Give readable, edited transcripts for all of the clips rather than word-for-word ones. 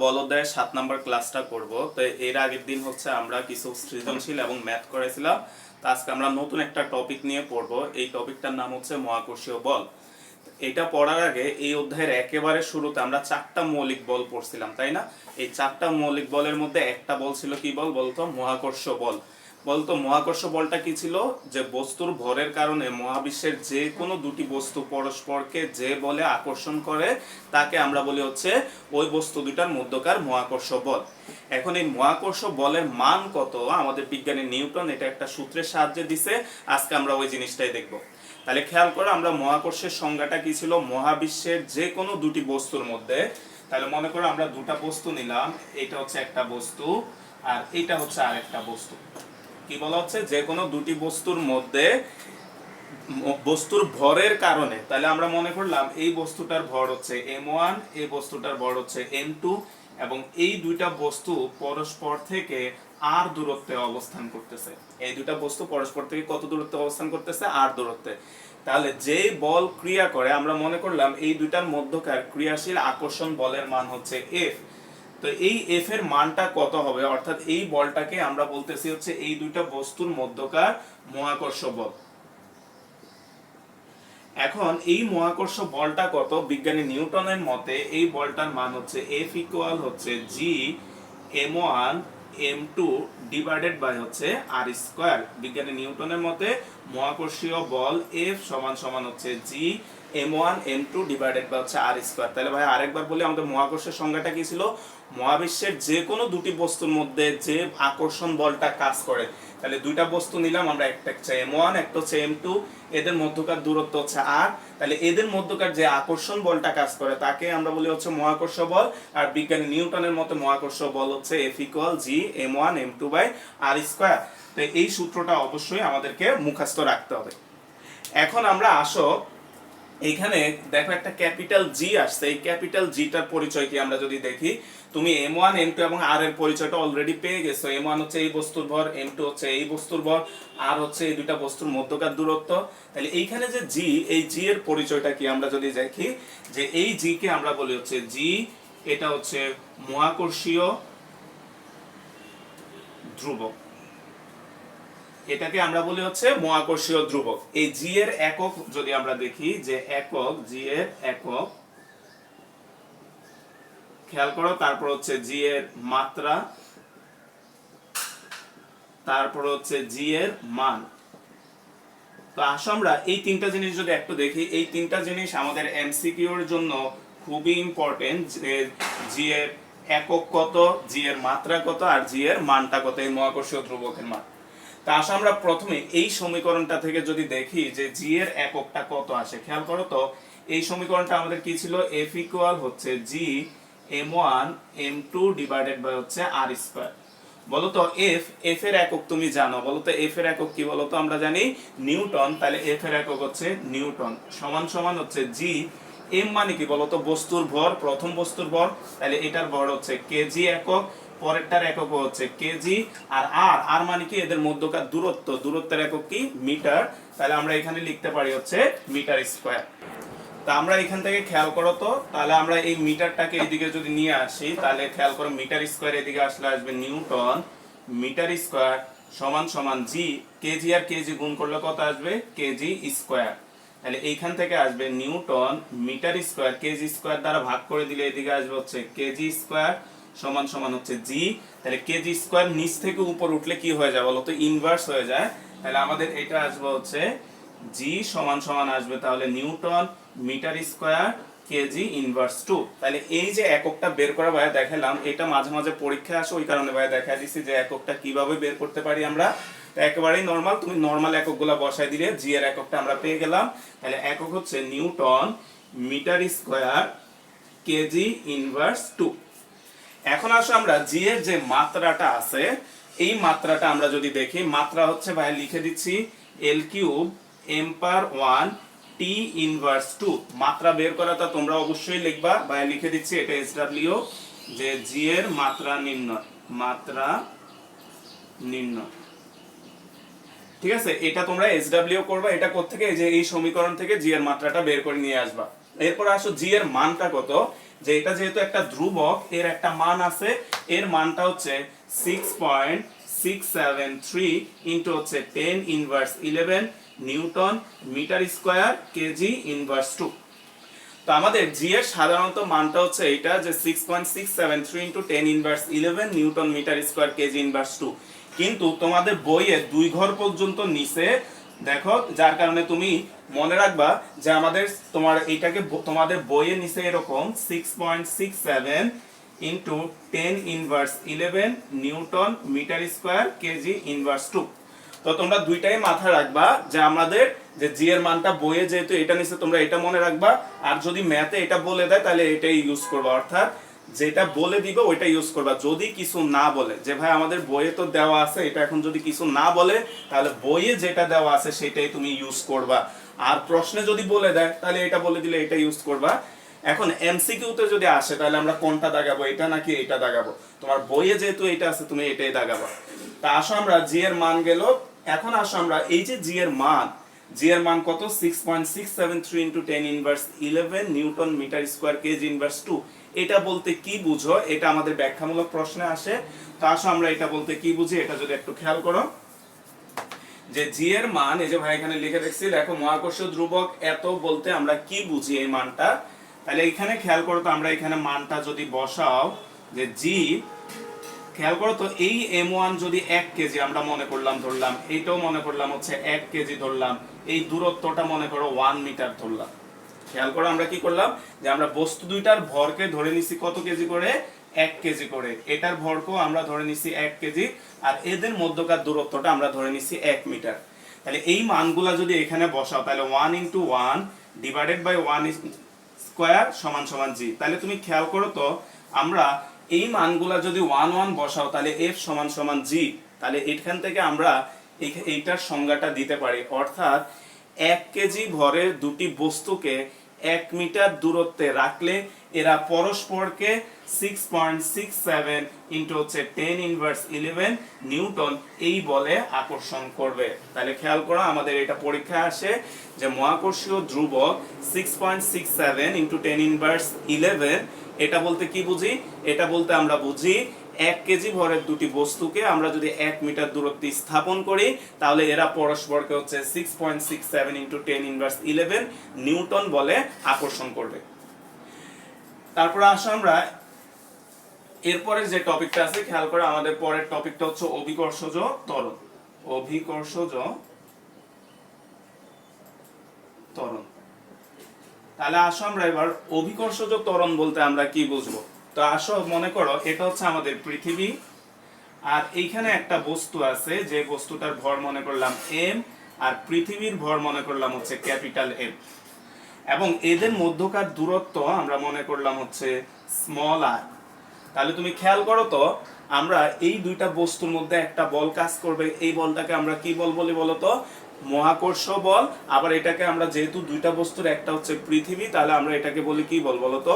বল অধ্যায়ের 7 নম্বর ক্লাসটা করব। তো এর আগের দিন হচ্ছে আমরা কিছু সৃজনশীল এবং ম্যাথ করেছিলাম। তো আজকে আমরা নতুন একটা টপিক নিয়ে পড়ব। এই টপিকটার নাম হচ্ছে মহাকর্ষীয় বল। এটা পড়ার আগে এই অধ্যায়ের একেবারে শুরুতে আমরা 4টা মৌলিক বল পড়ছিলাম, তাই না? এই 4টা মৌলিক বলের মধ্যে একটা বল ছিল কি বল বলতো? মহাকর্ষ বল। বলতো মহাকর্ষ বলটা কি ছিল? যে বস্তুর ভরের কারণে মহাবিশ্বের যে কোনো দুটি বস্তু পরস্পরকে যে বলে আকর্ষণ করে তাকে আমরা বলি হচ্ছে ওই বস্তু দুটার মধ্যকার মহাকর্ষ বল। এখন এই মহাকর্ষ বলের মান কত আমাদের বিজ্ঞানী নিউটন এটা একটা সূত্রের সাহায্যে দিছে। আজকে আমরা ওই জিনিসটাই দেখব। তাহলে খেয়াল করো, আমরা মহাকর্ষের সংজ্ঞাটা কি ছিল? মহাবিশ্বের যে কোনো দুটি বস্তুর মধ্যে, তাহলে মনে করো আমরা দুটা বস্তু নিলাম, এটা হচ্ছে একটা বস্তু আর এটা হচ্ছে আরেকটা বস্তু। কি বলা হচ্ছে? যে কোনো দুটি বস্তুর মধ্যে বস্তুর ভরের কারণে, তাহলে আমরা মনে করলাম এই বস্তুটার ভর হচ্ছে m1, এই বস্তুটার ভর হচ্ছে m2, এবং এই দুইটা বস্তু পরস্পর থেকে r দূরত্বে অবস্থান করতেছে। এই দুইটা বস্তু পরস্পর থেকে কত দূরত্বে অবস্থান করতেছে? r দূরত্বে। তাহলে যেই বল ক্রিয়া করে আমরা মনে করলাম এই দুইটার মধ্যকার ক্রিয়াশীল আকর্ষণ বলের মান হচ্ছে f। তো এই f এর মানটা কত হবে? অর্থাৎ এই বলটাকে আমরা বলতেছি হচ্ছে এই দুইটা বস্তুর মধ্যকার মহাকর্ষ বল। এখন এই মহাকর্ষ বলটা কত? বিজ্ঞানী নিউটনের মতে এই বলটার মান হচ্ছে F ইকুয়াল হচ্ছে G m1 m2 divided by হচ্ছে r স্কয়ার। বিজ্ঞানী নিউটনের মতে মহাকর্ষীয় বল F সমান সমান হচ্ছে G m1 m2 divided by হচ্ছে r স্কয়ার। তাহলে ভাই আরেকবার বলি, আমাদের মহাকর্ষের সংজ্ঞাটা কি ছিল? মহাবিশ্বের যে কোনো দুটি বস্তুর মধ্যে যে আকর্ষণ বলটা কাজ করে, তাহলে দুইটা বস্তু নিলাম আমরা, একটা হচ্ছে m1 একটা হচ্ছে m2, এদের মধ্যকার দূরত্ব হচ্ছে r। তাহলে এদের মধ্যকার যে আকর্ষণ বলটা কাজ করে তাকে আমরা বলি হচ্ছে মহাকর্ষ বল। আর বিজ্ঞানী নিউটনের মতে মহাকর্ষ বল হচ্ছে F equal G m1 m2 by r square. তো এই সূত্রটা অবশ্যই আমাদেরকে মুখস্থ রাখতে হবে। এখন আমরা আসো এইখানে দেখো একটা ক্যাপিটাল জি আসছে। এই ক্যাপিটাল জিটার পরিচয় কি আমরা যদি দেখি, তুমি m1 m2 এবং r এর পরিচয়টা অলরেডি পেয়ে গেছো। m1 হচ্ছে এই বস্তুর ভর, m2 হচ্ছে এই বস্তুর ভর, r হচ্ছে এই দুইটা বস্তুর মধ্যকার দূরত্ব। তাহলে এইখানে যে জি, এই জি এর পরিচয়টা কি আমরা যদি দেখি, যে এই জি কে আমরা বলি হচ্ছে জি, এটা হচ্ছে মহাকর্ষীয় ধ্রুবক। এটাকে আমরা বলি হচ্ছে মহাকর্ষীয় ধ্রুবক। এই জি এর একক যদি আমরা দেখি, যে একক জি এর একক, খেয়াল করো, তারপর হচ্ছে জি এর মাত্রা, তারপর হচ্ছে জি এর মান। তো আসো আমরা এই তিনটা জিনিস যদি একটু দেখি, এই তিনটা জিনিস আমাদের এমসিকিউ এর জন্য খুবই ইম্পর্টেন্ট। যে জি এর একক কত, জি এর মাত্রা কত, আর জি এর মানটা কত, এই মহাকর্ষীয় ধ্রুবকের মান। তা আসো আমরা প্রথমে এই সমীকরণটা থেকে যদি দেখি যে জি এর এককটা কত আসে। খেয়াল করো তো, এই সমীকরণটা আমাদের কি ছিল? F ইকুয়াল হচ্ছে G m1 m2 divided by হচ্ছে r স্কয়ার। বলো তো f এর একক তুমি জানো? বলো তো f এর একক কি? বলো তো, আমরা জানি নিউটন। তাহলে f এর একক হচ্ছে নিউটন। সমান সমান হচ্ছে G m মানে কি বলো তো? বস্তুর ভর, প্রথম বস্তুর ভর, তাহলে এটার ভর হচ্ছে কেজি একক, পরেরটার একক হচ্ছে কেজি, আর আর আর মানে কি? এদের মধ্যকার দূরত্ব, দূরত্বের একক কি? মিটার। তাহলে আমরা এখানে লিখতে পারি হচ্ছে মিটার স্কয়ার। তা আমরা এখান থেকে খেয়াল করো তো, তাহলে আমরা এই মিটারটাকে এদিকে যদি নিয়ে আসি, তাহলে খেয়াল করো মিটার স্কয়ার এদিকে আসলে আসবে নিউটন মিটার স্কয়ার সমান সমান জি, কেজি আর কেজি গুণ করলে কত আসবে? KG square. তাহলে এইখান থেকে আসবে newton metre square, KG square দ্বারা ভাগ করে দিলে এদিকে আসবে হচ্ছে কেজি স্কয়ার সমান সমান হচ্ছে জি। তাহলে কেজি স্কয়ার নিচ থেকে উপর উঠলে কি হয়ে যায় বলো তো? ইনভার্স হয়ে যায়। তাহলে আমাদের এটা আসবে হচ্ছে জি সমান সমান আসবে তাহলে newton metre square KG inverse 2। তাহলে এই যে এককটা বের করা ভাইয়া দেখালাম, এটা মাঝে মাঝে পরীক্ষায় আসে, ওই কারণে ভাইয়া দেখা দিচ্ছি যে এককটা কিভাবে বের করতে পারি আমরা। তো একেবারেই নরমাল, তুমি নরমাল এককগুলো বসাই দিলে জি এর এককটা আমরা পেয়ে গেলাম। তাহলে একক হচ্ছে newton metre square KG inverse 2। এখন আসো আমরা জি এর যে মাত্রাটা আছে, এই মাত্রাটা আমরা যদি দেখি, মাত্রা হচ্ছে ভাই লিখে দিচ্ছি এল কিউব এম পাওয়ার 1 টি ইনভার্স 2। মাত্রা বের করাটা তোমরা অবশ্যই লিখবা, ভাই লিখে দিচ্ছি এটা এসডব্লিউ, যে জি এর মাত্রা নির্ণয়, মাত্রা নির্ণয়। ঠিক আছে, এটা তোমরা এসডব্লিউ করবা। এটা কোত্থেকে? যে এই সমীকরণ থেকে জি এর মাত্রাটা বের করে নিয়ে আসবা। এরপর আসো জি এর মানটা কত। যে এটা যেহেতু একটা ধ্রুবক, এর একটা মান আছে, এর মানটা হচ্ছে 6.673 ইন্টু হচ্ছে 10 inverse 11 newton metre square KG inverse 2। তো আমাদের জি এর সাধারণত মানটা হচ্ছে এটা যে 6.673 into 10 inverse 11 newton metre square KG inverse 2। কিন্তু তোমাদের বইয়ে 2 ঘর পর্যন্ত নিচে দেখো, যার কারণে তুমি মনে রাখবা যে আমাদের তোমার এইটাকে তোমাদের বইয়ে নিচে এরকম 6.67 into 10 inverse 11 newton metre square KG inverse 2। তো তোমরা দুইটাই মাথায় রাখবা যে আমাদের যে জি এর মানটা বইয়ে যেহেতু এটা নিচে, তোমরা এটা মনে রাখবা। আর যদি ম্যাথে এটা বলে দেয় তাহলে এটাই ইউজ করবা, অর্থাৎ যেটা বলে দিবে ওইটা ইউজ করবা। যদি কিছু না বলে যে ভাই আমাদের বইয়ে তো দেওয়া আছে এটা, এখন যদি কিছু না বলে তাহলে বইয়ে যেটা দেওয়া আছে সেটাই তুমি ইউজ করবা। আর প্রশ্নে যদি বলে দেয় তাহলে এটা বলে দিলে এটা ইউজ করবা। এখন এমসিকিউ তে যদি আসে তাহলে আমরা কোনটা দাগাবো, এটা নাকি এটা দাগাবো? তোমার বইয়ে যেহেতু এটা আছে তুমি এটাই দাগাবা। তা আসো আমরা জি এর মান গেল। এখন আসো আমরা এই যে জি এর মান কত? 6.673 into 10 inverse 11 newton metre square KG inverse 2। এটা বলতে কি বুঝো? এটা আমাদের ব্যাখ্যামূলক প্রশ্নে আসে। তো আসো আমরা এটা বলতে কি বুঝি এটা যদি একটু খেয়াল করো। যে জি এর মান, এই যে ভাই এখানে লিখে দেখছি, দেখো মহাকর্ষীয় ধ্রুবক এত বলতে আমরা কি বুঝি এই মানটা। তাহলে এখানে খেয়াল করো তো, আমরা এখানে মানটা যদি বসাও যে জি, খেয়াল করো তো, এই m1 যদি 1 কেজি আমরা মনে করলাম, ধরলাম এইটাও মনে করলাম হচ্ছে 1 কেজি ধরলাম, এই দূরত্বটা মনে করো 1 মিটার ধরলাম। খেয়াল করো আমরা কি করলাম, যে আমরা বস্তু দুইটার ভরকে ধরে নিছি কত কেজি করে? 1 কেজি করে। এটার ভরকেও আমরা ধরে নিছি 1 কেজি, আর এদের মধ্যকার দূরত্বটা আমরা ধরে নিছি 1 মিটার। তাহলে এই মানগুলা যদি এখানে বসাও তাহলে 1 ইন্টু 1 ডিভাইডেড বাই 1 স্কয়ার সমান সমান জি। তাহলে তুমি খেয়াল করো তো, আমরা এই মানগুলা যদি 1 1 বসাও তাহলে f সমান সমান জি। তাহলে এখান থেকে আমরা এইটার সংজ্ঞাটা দিতে পারি, অর্থাৎ 1 কেজি ভরের দুটি বস্তুকে 1 মিটার দূরত্বে রাখলে এরা পরস্পরকে 6.67 ইন্টু হচ্ছে 10 ইনভার্স 11 নিউটন এই বলে আকর্ষণ করবে। তাহলে খেয়াল করো আমাদের এটা পরীক্ষায় আসে যে মহাকর্ষীয় ধ্রুবক 6.67 ইন্টু 10 ইনভার্স 11, এটা বলতে কি বুঝি? এটা বলতে আমরা বুঝি 1 কেজি ভরের দুটি বস্তুকে আমরা যদি 1 মিটার দূরত্বে স্থাপন করি তাহলে এরা পরস্পরকে হচ্ছে 6.67 ইন্টু 10 ইনভার্স 11 নিউটন বলে আকর্ষণ করবে। তারপর আসো আমরা এরপরে যে টপিকটা আছে, খেয়াল করে আমাদের পরের টপিকটা হচ্ছে অভিকর্ষজ ত্বরণ। অভিকর্ষজ ত্বরণ। তাহলে আসো আমরা এবার অভিকর্ষজ ত্বরণ বলতে আমরা কি বুঝবো। তো আসো মনে করো এটা হচ্ছে আমাদের পৃথিবী, আর এইখানে একটা বস্তু আছে যে বস্তুটার ভর মনে করলাম m, আর পৃথিবীর ভর মনে করলাম হচ্ছে ক্যাপিটাল M, এবং এদের মধ্যকার দূরত্ব আমরা মনে করলাম হচ্ছে স্মল r। তাহলে তুমি খেয়াল করো তো, আমরা এই দুইটা বস্তুর মধ্যে একটা বল কাজ করবে, এই বলটাকে আমরা কি বল বলি বলতো? মহাকর্ষ বল। আবার এটাকে আমরা যেহেতু দুইটা বস্তুর একটা হচ্ছে পৃথিবী, তাহলে আমরা এটাকে বলি কি বল বলতো?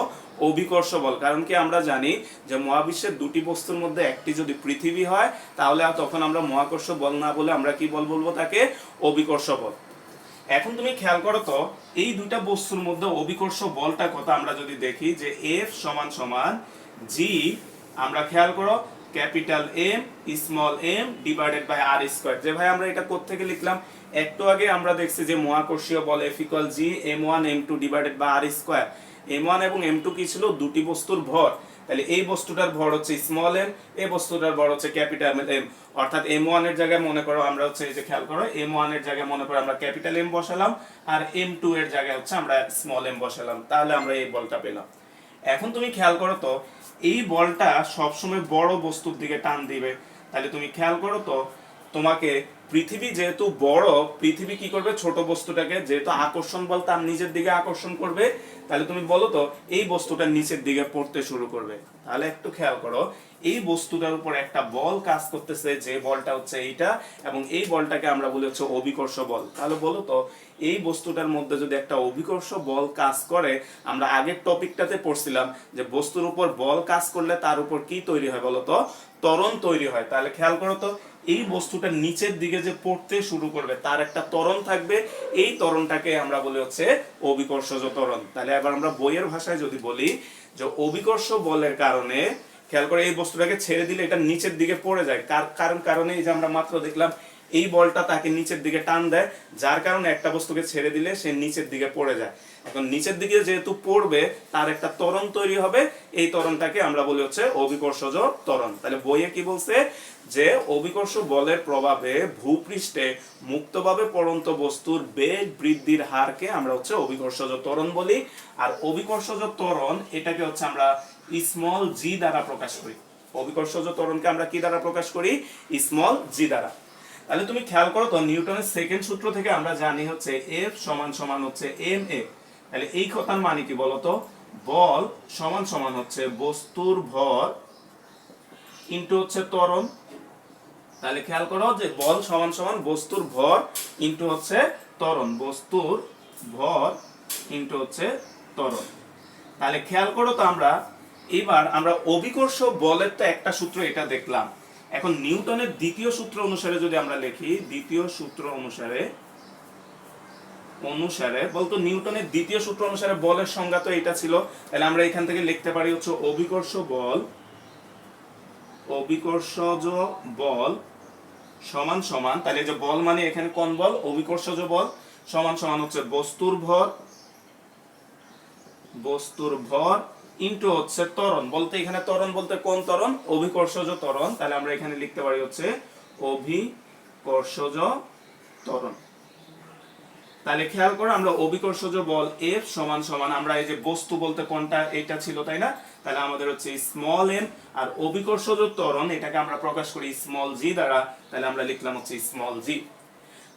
অভিকর্ষ বল। কারণ কি আমরা জানি যে মহাবিশ্বের দুটি বস্তুর মধ্যে একটি যদি পৃথিবী হয় তাহলে তখন আমরা মহাকর্ষ বল না বলে আমরা কি বল বলবো? তাকে অভিকর্ষ বল। এখন তুমি খেয়াল করো তো, এই দুইটা বস্তুর মধ্যে অভিকর্ষ বলটা কত আমরা যদি দেখি যে F সমান সমান G, আমরা খেয়াল করো capital M small m divided by r square. যে ভাই আমরা এটা কোথা থেকে লিখলাম? একটু আগে আমরা দেখছি যে মহাকর্ষীয় বল F equal G m1 m2 divided by r square. m1 এবং m2 কি ছিল? দুটি বস্তুর ভর। তাহলে এই বস্তুটার ভর হচ্ছে স্মল m, এই বস্তুটার ভর হচ্ছে ক্যাপিটাল M। অর্থাৎ m1 এর জায়গায় মনে করো আমরা হচ্ছে, এই যে খেয়াল করো, m1 এর জায়গায় মনে করো আমরা ক্যাপিটাল M বসালাম, আর m2 এর জায়গায় হচ্ছে আমরা স্মল m বসালাম, তাহলে আমরা এই বলটা পেলাম। এখন তুমি খেয়াল করো তো, এই বলটা সবসময় বড় বস্তুর দিকে টান দিবে। তাহলে তুমি খেয়াল করো তো, তোমাকে পৃথিবী যেহেতু বড়, পৃথিবী কি করবে? ছোট বস্তুটাকে যেহেতু আকর্ষণ বল তার নিচের দিকে আকর্ষণ করবে, তাহলে তুমি বলো তো এই বস্তুটা নিচের দিকে পড়তে শুরু করবে। তাহলে একটু খেয়াল করো, এই বস্তুটার উপর একটা বল কাজ করতেছে, যে বলটা হচ্ছে এইটা, এবং এই বলটাকে আমরা বলি হচ্ছে অভিকর্ষ বল। তাহলে বলো তো এই বস্তুটার মধ্যে যদি একটা অভিকর্ষ বল কাজ করে, আমরা আগের টপিকটাতে পড়ছিলাম যে বস্তুর উপর বল কাজ করলে তার উপর কি তৈরি হয় বলো তো? ত্বরণ তৈরি হয়। তাহলে খেয়াল করো তো, এই বস্তুটা নিচের দিকে যে পড়তে শুরু করবে তার একটা ত্বরণ থাকবে, এই ত্বরণটাকে আমরা বলি হচ্ছে অভিকর্ষজ ত্বরণ। তাহলে এবার আমরা বইয়ের ভাষায় যদি বলি যে অভিকর্ষ বলের কারণে, খেয়াল করে এই বস্তুটাকে ছেড়ে দিলে এটা নিচের দিকে পড়ে যায়, কারণে এই যে আমরা মাত্র দেখলাম এই বলটা তাকে নিচের দিকে টান দেয়, যার কারণে একটা বস্তুকে ছেড়ে দিলে সে নিচের দিকে পড়ে যায়। এখন নিচের দিকে যেহেতু পড়বে তার একটা ত্বরণ তৈরি হবে, এই ত্বরণটাকে আমরা বলি হচ্ছে অভিকর্ষজ ত্বরণ। তাহলে বইয়ে কি বলছে যে অভিকর্ষ বলের প্রভাবে ভূপৃষ্ঠে মুক্তভাবে পড়ন্ত বস্তুর বেগ বৃদ্ধির হারকে আমরা হচ্ছে অভিকর্ষজ ত্বরণ বলি। আর অভিকর্ষজ ত্বরণ এটাকে হচ্ছে আমরা স্মল জি দ্বারা প্রকাশ করি। অভিকর্ষজ ত্বরণকে আমরা কি দ্বারা প্রকাশ করি? স্মল জি দ্বারা। তাহলে তুমি খেয়াল করো তো নিউটনের সেকেন্ড সূত্র থেকে আমরা জানি হচ্ছে F সমান সমান হচ্ছে ma। তাহলে এই কথার মানে কি বলতো? বল সমান সমান হচ্ছে বস্তুর ভর ইনটু হচ্ছে ত্বরণ। তাহলে খেয়াল করো যে বল সমান সমান বস্তুর ভর ইনটু হচ্ছে ত্বরণ, বস্তুর ভর ইনটু হচ্ছে ত্বরণ। তাহলে খেয়াল করো তো এবার আমরা অভিকর্ষ বলের তো একটা সূত্র এটা দেখলাম। এখন নিউটনের দ্বিতীয় সূত্র অনুসারে যদি আমরা লিখি, দ্বিতীয় সূত্র অনুসারে বলতো নিউটনের দ্বিতীয় সূত্র অনুসারে বলের সংজ্ঞা তো এটা ছিল। তাহলে আমরা এখান থেকে লিখতে পারি হচ্ছে অভিকর্ষজ বল সমান সমান, তাহলে যে বল মানে এখানে কোন বল? অভিকর্ষজ বল সমান সমান হচ্ছে বস্তুর ভর ইনটু হচ্ছে ত্বরণ। বলতে এখানে ত্বরণ বলতে কোন ত্বরণ? অভিকর্ষজ ত্বরণ। তাহলে আমরা এখানে লিখতে পারি হচ্ছে অভিকর্ষজ ত্বরণ। তাহলে খেয়াল করো আমরা অভিকর্ষজ বল F সমান সমান, আমরা এই যে বস্তু বলতে কোনটা? এটা ছিল, তাই না? তাহলে আমাদের হচ্ছে স্মল m, আর অভিকর্ষজ ত্বরণ এটাকে আমরা প্রকাশ করি স্মল জি দ্বারা। তাহলে আমরা লিখলাম হচ্ছে স্মল জি।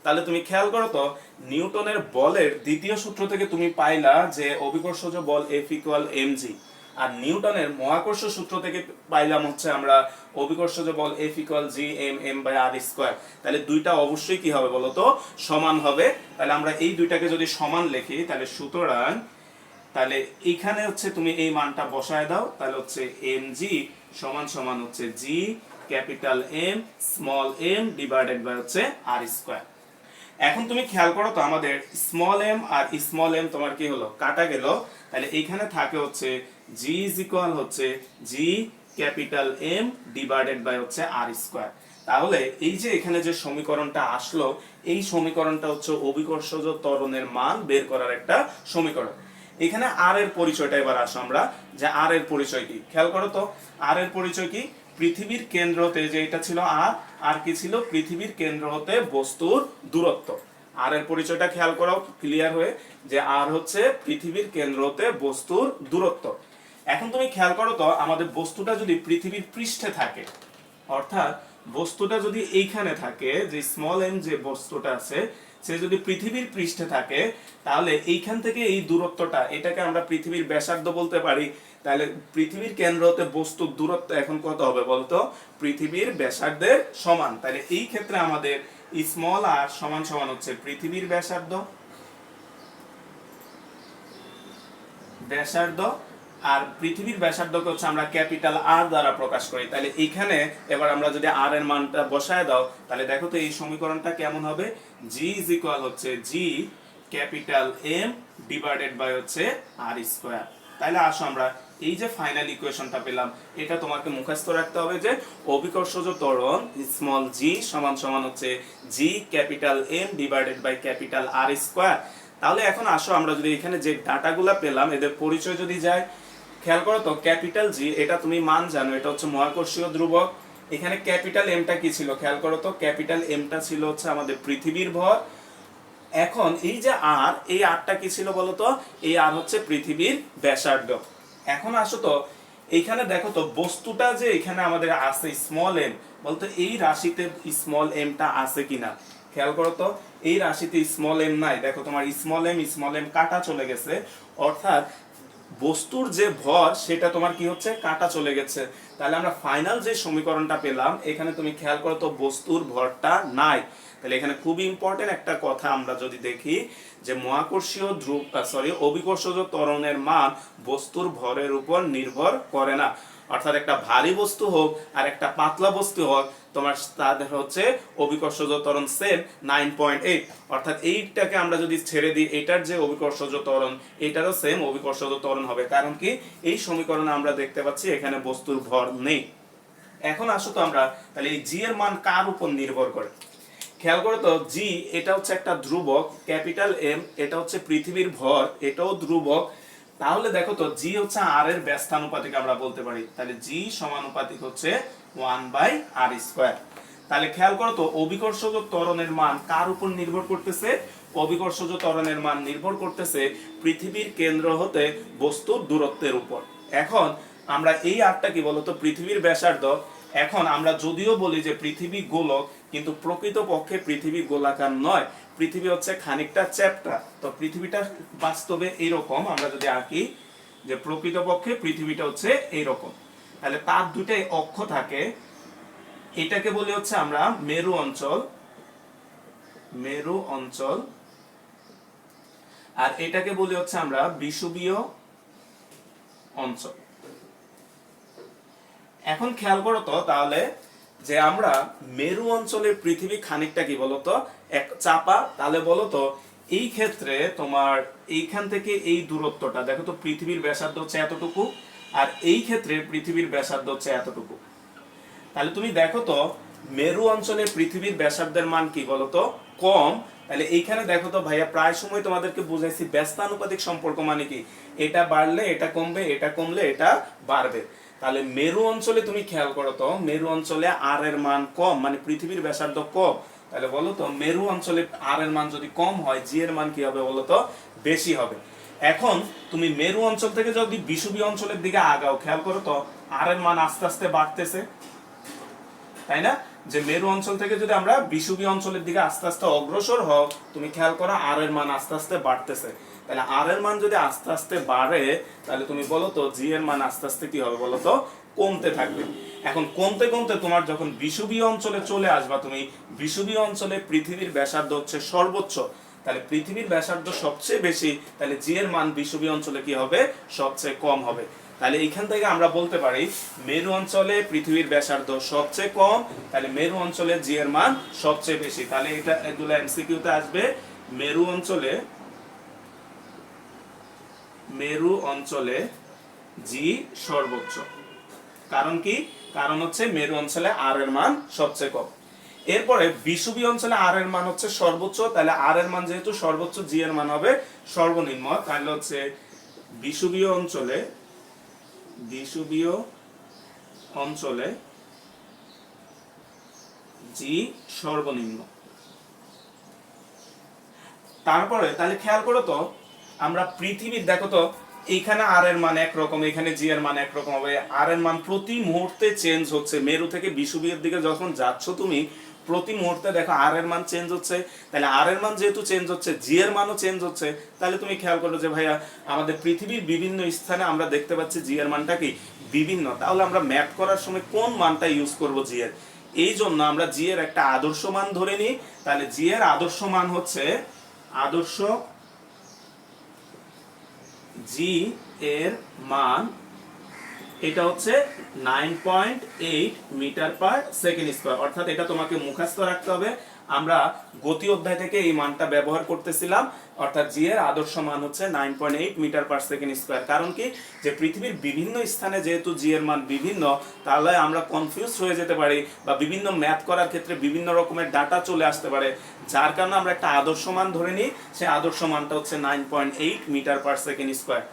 তাহলে তুমি খেয়াল করো তো নিউটনের বলের দ্বিতীয় সূত্র থেকে তুমি পাইলা যে অভিকর্ষজ বল F ইকুয়াল mg, আর নিউটনের মহাকর্ষ সূত্র থেকে পাইলাম হচ্ছে আমরা অভিকর্ষজ বল F equal g m by r square. তাহলে দুইটা অবশ্যই কি হবে বলো তো? সমান হবে। তাহলে আমরা এই দুইটাকে যদি সমান লিখি তাহলে সুতরাং তাহলে এখানে হচ্ছে তুমি এই মানটা বসায় দাও, তাহলে হচ্ছে mg সমান সমান হচ্ছে g capital M small m divided by হচ্ছে r স্কয়ার। এখন তুমি খেয়াল করো তো আমাদের স্মল m আর স্মল m তোমার কি হলো? কাটা গেল। তাহলে এইখানে থাকে হচ্ছে g ইজ ইকুয়াল হচ্ছে g capital M divided by হচ্ছে r স্কয়ার। তাহলে এই যে এখানে যে সমীকরণটা আসলো, এই সমীকরণটা হচ্ছে অভিকর্ষজ ত্বরণের মান বের করার একটা সমীকরণ। এখানে r এর পরিচয়টা এবার আসো আমরা, যে r এর পরিচয় কি? খেয়াল করো তো r এর পরিচয় কি? পৃথিবীর কেন্দ্র হতে, যে এটা ছিল আর কি ছিল? পৃথিবীর কেন্দ্র হতে বস্তুর দূরত্ব। আর এর পরিচয়টা খেয়াল করো ক্লিয়ার হয়ে, যে আর হচ্ছে পৃথিবীর কেন্দ্র হতে বস্তুর দূরত্ব। এখন তুমি খেয়াল করো তো আমাদের বস্তুটা যদি পৃথিবীর পৃষ্ঠে থাকে, অর্থাৎ বস্তুটা যদি এইখানে থাকে, যে স্মল m যে বস্তুটা আছে সে যদি পৃথিবীর পৃষ্ঠে থাকে, তাহলে এইখান থেকে এই দূরত্বটা, এটাকে আমরা পৃথিবীর ব্যাসার্ধ বলতে পারি। তাহলে পৃথিবীর কেন্দ্র হতে বস্তুর দূরত্ব এখন কত হবে বলতো? পৃথিবীর ব্যাসার্ধের সমান। তাহলে এই ক্ষেত্রে আমাদের স্মল r সমান সমান হচ্ছে পৃথিবীর ব্যাসার্ধ, আর পৃথিবীর ব্যাসার্ধকে হচ্ছে আমরা ক্যাপিটাল R দ্বারা প্রকাশ করি। তাহলে এইখানে এবার আমরা যদি r এর মানটা বসায় দাও, তাহলে দেখো তো এই সমীকরণটা কেমন হবে? g ইজ ইকুয়াল হচ্ছে g capital M divided by হচ্ছে r স্কয়ার। তাহলে আসো আমরা এই যে ফাইনাল ইকুয়েশনটা পেলাম, এটা তোমাকে মুখস্থ রাখতে হবে যে অভিকর্ষজ ত্বরণ স্মল g সমান সমান হচ্ছে g capital M divided by capital R square. তাহলে এখন আসো আমরা যদি এখানে যে ডাটাগুলো পেলাম এদের পরিচয় যদি যায়, খেয়াল করো তো ক্যাপিটাল জি এটা তুমি মান জানো, এটা হচ্ছে মহাকর্ষীয় ধ্রুবক। এখানে ক্যাপিটাল এমটা কি ছিল? খেয়াল করো তো ক্যাপিটাল এমটা ছিল হচ্ছে আমাদের পৃথিবীর ভর। এখন এই যে আর, এই আরটা কি ছিল বলতো? এই আর হচ্ছে পৃথিবীর ব্যাসার্ধ। এখন আসো তো এইখানে দেখো তো বস্তুটা যে এখানে আমাদের আছে স্মল এম, বলতো এই রাশিতে স্মল এমটা আছে কিনা? খেয়াল করো তো এই রাশিতে স্মল এম নাই। দেখো তোমার স্মল এম কাটা চলে গেছে, অর্থাৎ বস্তুর যে ভর সেটা তোমার কি হচ্ছে? কাটা চলে গেছে। তাহলে আমরা ফাইনাল যে সমীকরণটা পেলাম, এখানে তুমি খেয়াল করো তো বস্তুর ভরটা নাই। তাহলে এখানে খুব ইম্পর্টেন্ট একটা কথা আমরা যদি দেখি, যে মহাকর্ষীয় অভিকর্ষজ ত্বরণের মান বস্তুর ভরের উপর নির্ভর করে না। অর্থাৎ একটা ভারী বস্তু হোক আর একটা পাতলা বস্তু হোক, তোমার তাদের হচ্ছে অভিকর্ষজ ত্বরণ সেম 9.8। অর্থাৎ এইটাকে আমরা যদি ছেড়ে দিই, এটার যে অভিকর্ষজ ত্বরণ এটারও সেম অভিকর্ষজ ত্বরণ হবে। কারণ কি, এই সমীকরণে আমরা দেখতে পাচ্ছি এখানে বস্তুর ভর নেই। এখন আসো তো আমরা তাহলে এই জি এর মান কার উপর নির্ভর করে। খেয়াল করো তো, জি এটা হচ্ছে একটা ধ্রুবক, ক্যাপিটাল এম এটা হচ্ছে পৃথিবীর ভর, এটাও ধ্রুবক। তাহলে দেখো তো, জি হচ্ছে আর এর ব্যস্তানুপাতিক আমরা বলতে পারি। তাহলে জি সমানুপাতিক হচ্ছে 1/r²। তাহলে খেয়াল করো তো, অভিকর্ষজ ত্বরণের মান কার উপর নির্ভর করতেছে? অভিকর্ষজ ত্বরণের মান নির্ভর করতেছে পৃথিবীর কেন্দ্র হতে বস্তুর দূরত্বের উপর। এখন আমরা এই আরটা কি বলতো, পৃথিবীর ব্যাসার্ধ। এখন আমরা যদিও বলি যে পৃথিবী গোলক, কিন্তু প্রকৃতপক্ষে পৃথিবী গোলাকার নয়, পৃথিবী হচ্ছে খানিকটা চ্যাপ্টা। তো পৃথিবীটা বাস্তবে এইরকম, আমরা যদি আঁকি যে প্রকৃতপক্ষে পৃথিবীটা হচ্ছে এইরকম, তাহলে তার দুটাই অক্ষ থাকে। এটাকে বলি হচ্ছে আমরা মেরু অঞ্চল, মেরু অঞ্চল, আর এটাকে বলি হচ্ছে আমরা বিষুবীয় অঞ্চল। এখন খেয়াল করো তো তাহলে, যে আমরা মেরু অঞ্চলের পৃথিবী খানিকটা কি বলতো এক চাপা। তাহলে বলতো এই ক্ষেত্রে তোমার এইখান থেকে এই দূরত্বটা দেখো তো, পৃথিবীর ব্যাসার্ধ হচ্ছে এতটুকু, আর এই ক্ষেত্রে পৃথিবীর ব্যাসার্ধ হচ্ছে এতটুকু। তাহলে তুমি দেখো তো, মেরু অঞ্চলে পৃথিবীর ব্যাসার্ধের মান কি বলতো কম। তাহলে এইখানে দেখো তো ভাইয়া, প্রায় সময় তোমাদেরকে বুঝাইছি ব্যস্তানুপাতিক সম্পর্ক মানে কি, এটা বাড়লে এটা কমবে, এটা কমলে এটা বাড়বে। তাহলে মেরু অঞ্চলে তুমি খেয়াল করো তো, মেরু অঞ্চলে আর এর মান কম, মানে পৃথিবীর ব্যাসার্ধ কম। তাহলে বলো তো, মেরু অঞ্চলে আর এর মান যদি কম হয়, জি এর মান কি হবে বলো তো, বেশি হবে। এখন তুমি মেরু অঞ্চল থেকে যদি বিষুবীয় অঞ্চলের দিকে আগাও, খেয়াল করো তো আর এর মান আস্তে আস্তে বাড়তেছে, তাই না? যে মেরু অঞ্চল থেকে যদি আমরা বিষুবীয় অঞ্চলের দিকে আস্তে আস্তে অগ্রসর হও, তুমি খেয়াল করো আর এর মান আস্তে আস্তে বাড়তেছে। তাহলে আর এর মান যদি আস্তে আস্তে বাড়ে, তাহলে তুমি বলো তো জি এর মান আস্তে আস্তে কি হবে বলো তো, কমতে থাকবে। এখন কমতে কমতে তোমার যখন বিষুবীয় অঞ্চলে চলে আসবা, তুমি বিষুবীয় অঞ্চলে পৃথিবীর ব্যাসার্ধ হচ্ছে সর্বোচ্চ। তাহলে পৃথিবীর ব্যাসার্ধ সবচেয়ে বেশি, তাহলে জি এর মান বিষুবীয় অঞ্চলে কি হবে, সবচেয়ে কম হবে। তাহলে এইখান থেকে আমরা বলতে পারি মেরু অঞ্চলে পৃথিবীর ব্যাসার্ধ সবচেয়ে কম, তাহলে মেরু অঞ্চলে জি এর মান সবচেয়ে বেশি। তাহলে এটা এগুলো এমসিকিউতে আসবে, মেরু অঞ্চলে, মেরু অঞ্চলে জি সর্বোচ্চ। কারণ কি, কারণ হচ্ছে মেরু অঞ্চলে আর এর মান সবচেয়ে কম। এরপরে বিষুবীয় অঞ্চলে আর এর মান হচ্ছে সর্বোচ্চ, তাহলে আর এর মান যেহেতু সর্বোচ্চ, জি এর মান হবে সর্বনিম্ন। তাহলে হচ্ছে বিষুবীয় অঞ্চলে, বিষুবীয় অঞ্চলে জি সর্বনিম্ন। তারপরে তাহলে খেয়াল করো তো, আমরা পৃথিবীর দেখো তো, এইখানে আর এর মান একরকম, এখানে জি এর মান একরকম হবে। আর এর মান প্রতি মুহূর্তে চেঞ্জ হচ্ছে, মেরু থেকে বিষুবীয়ের দিকে যখন যাচ্ছ তুমি, প্রতি মুহূর্তে দেখো আর এর মান চেঞ্জ হচ্ছে। তাহলে আর এর মান যেহেতু চেঞ্জ হচ্ছে, জি এর মানও চেঞ্জ হচ্ছে। তাহলে তুমি খেয়াল করো যে ভাইয়া, আমাদের পৃথিবীর বিভিন্ন স্থানে আমরা দেখতে পাচ্ছি জি এর মানটা কি বিভিন্ন। তাহলে আমরা ম্যাপ করার সময় কোন মানটা ইউজ করব জি এর, এই জন্য আমরা জি এর একটা আদর্শ মান ধরে নিই। তাহলে জি এর আদর্শ মান হচ্ছে, আদর্শ জি এর মান এটা হচ্ছে 9.8 মিটার পার সেকেন্ড স্কয়ার। অর্থাৎ এটা তোমাকে মুখস্থ রাখতে হবে। আমরা গতি অধ্যায় থেকে এই মানটা ব্যবহার করতেছিলাম। অর্থাৎ জি এর আদর্শ মান হচ্ছে 9.8 মিটার পার সেকেন্ড স্কয়ার। কারণ কি, যে পৃথিবীর বিভিন্ন স্থানে যেহেতু জি এর মান বিভিন্ন, তাহলে আমরা কনফিউজ হয়ে যেতে পারি, বা বিভিন্ন ম্যাথ করার ক্ষেত্রে বিভিন্ন রকমের ডাটা চলে আসতে পারে। যার কারণে আমরা একটা আদর্শ মান ধরে নিই, সেই আদর্শ মানটা হচ্ছে 9.8 মিটার পার সেকেন্ড স্কয়ার।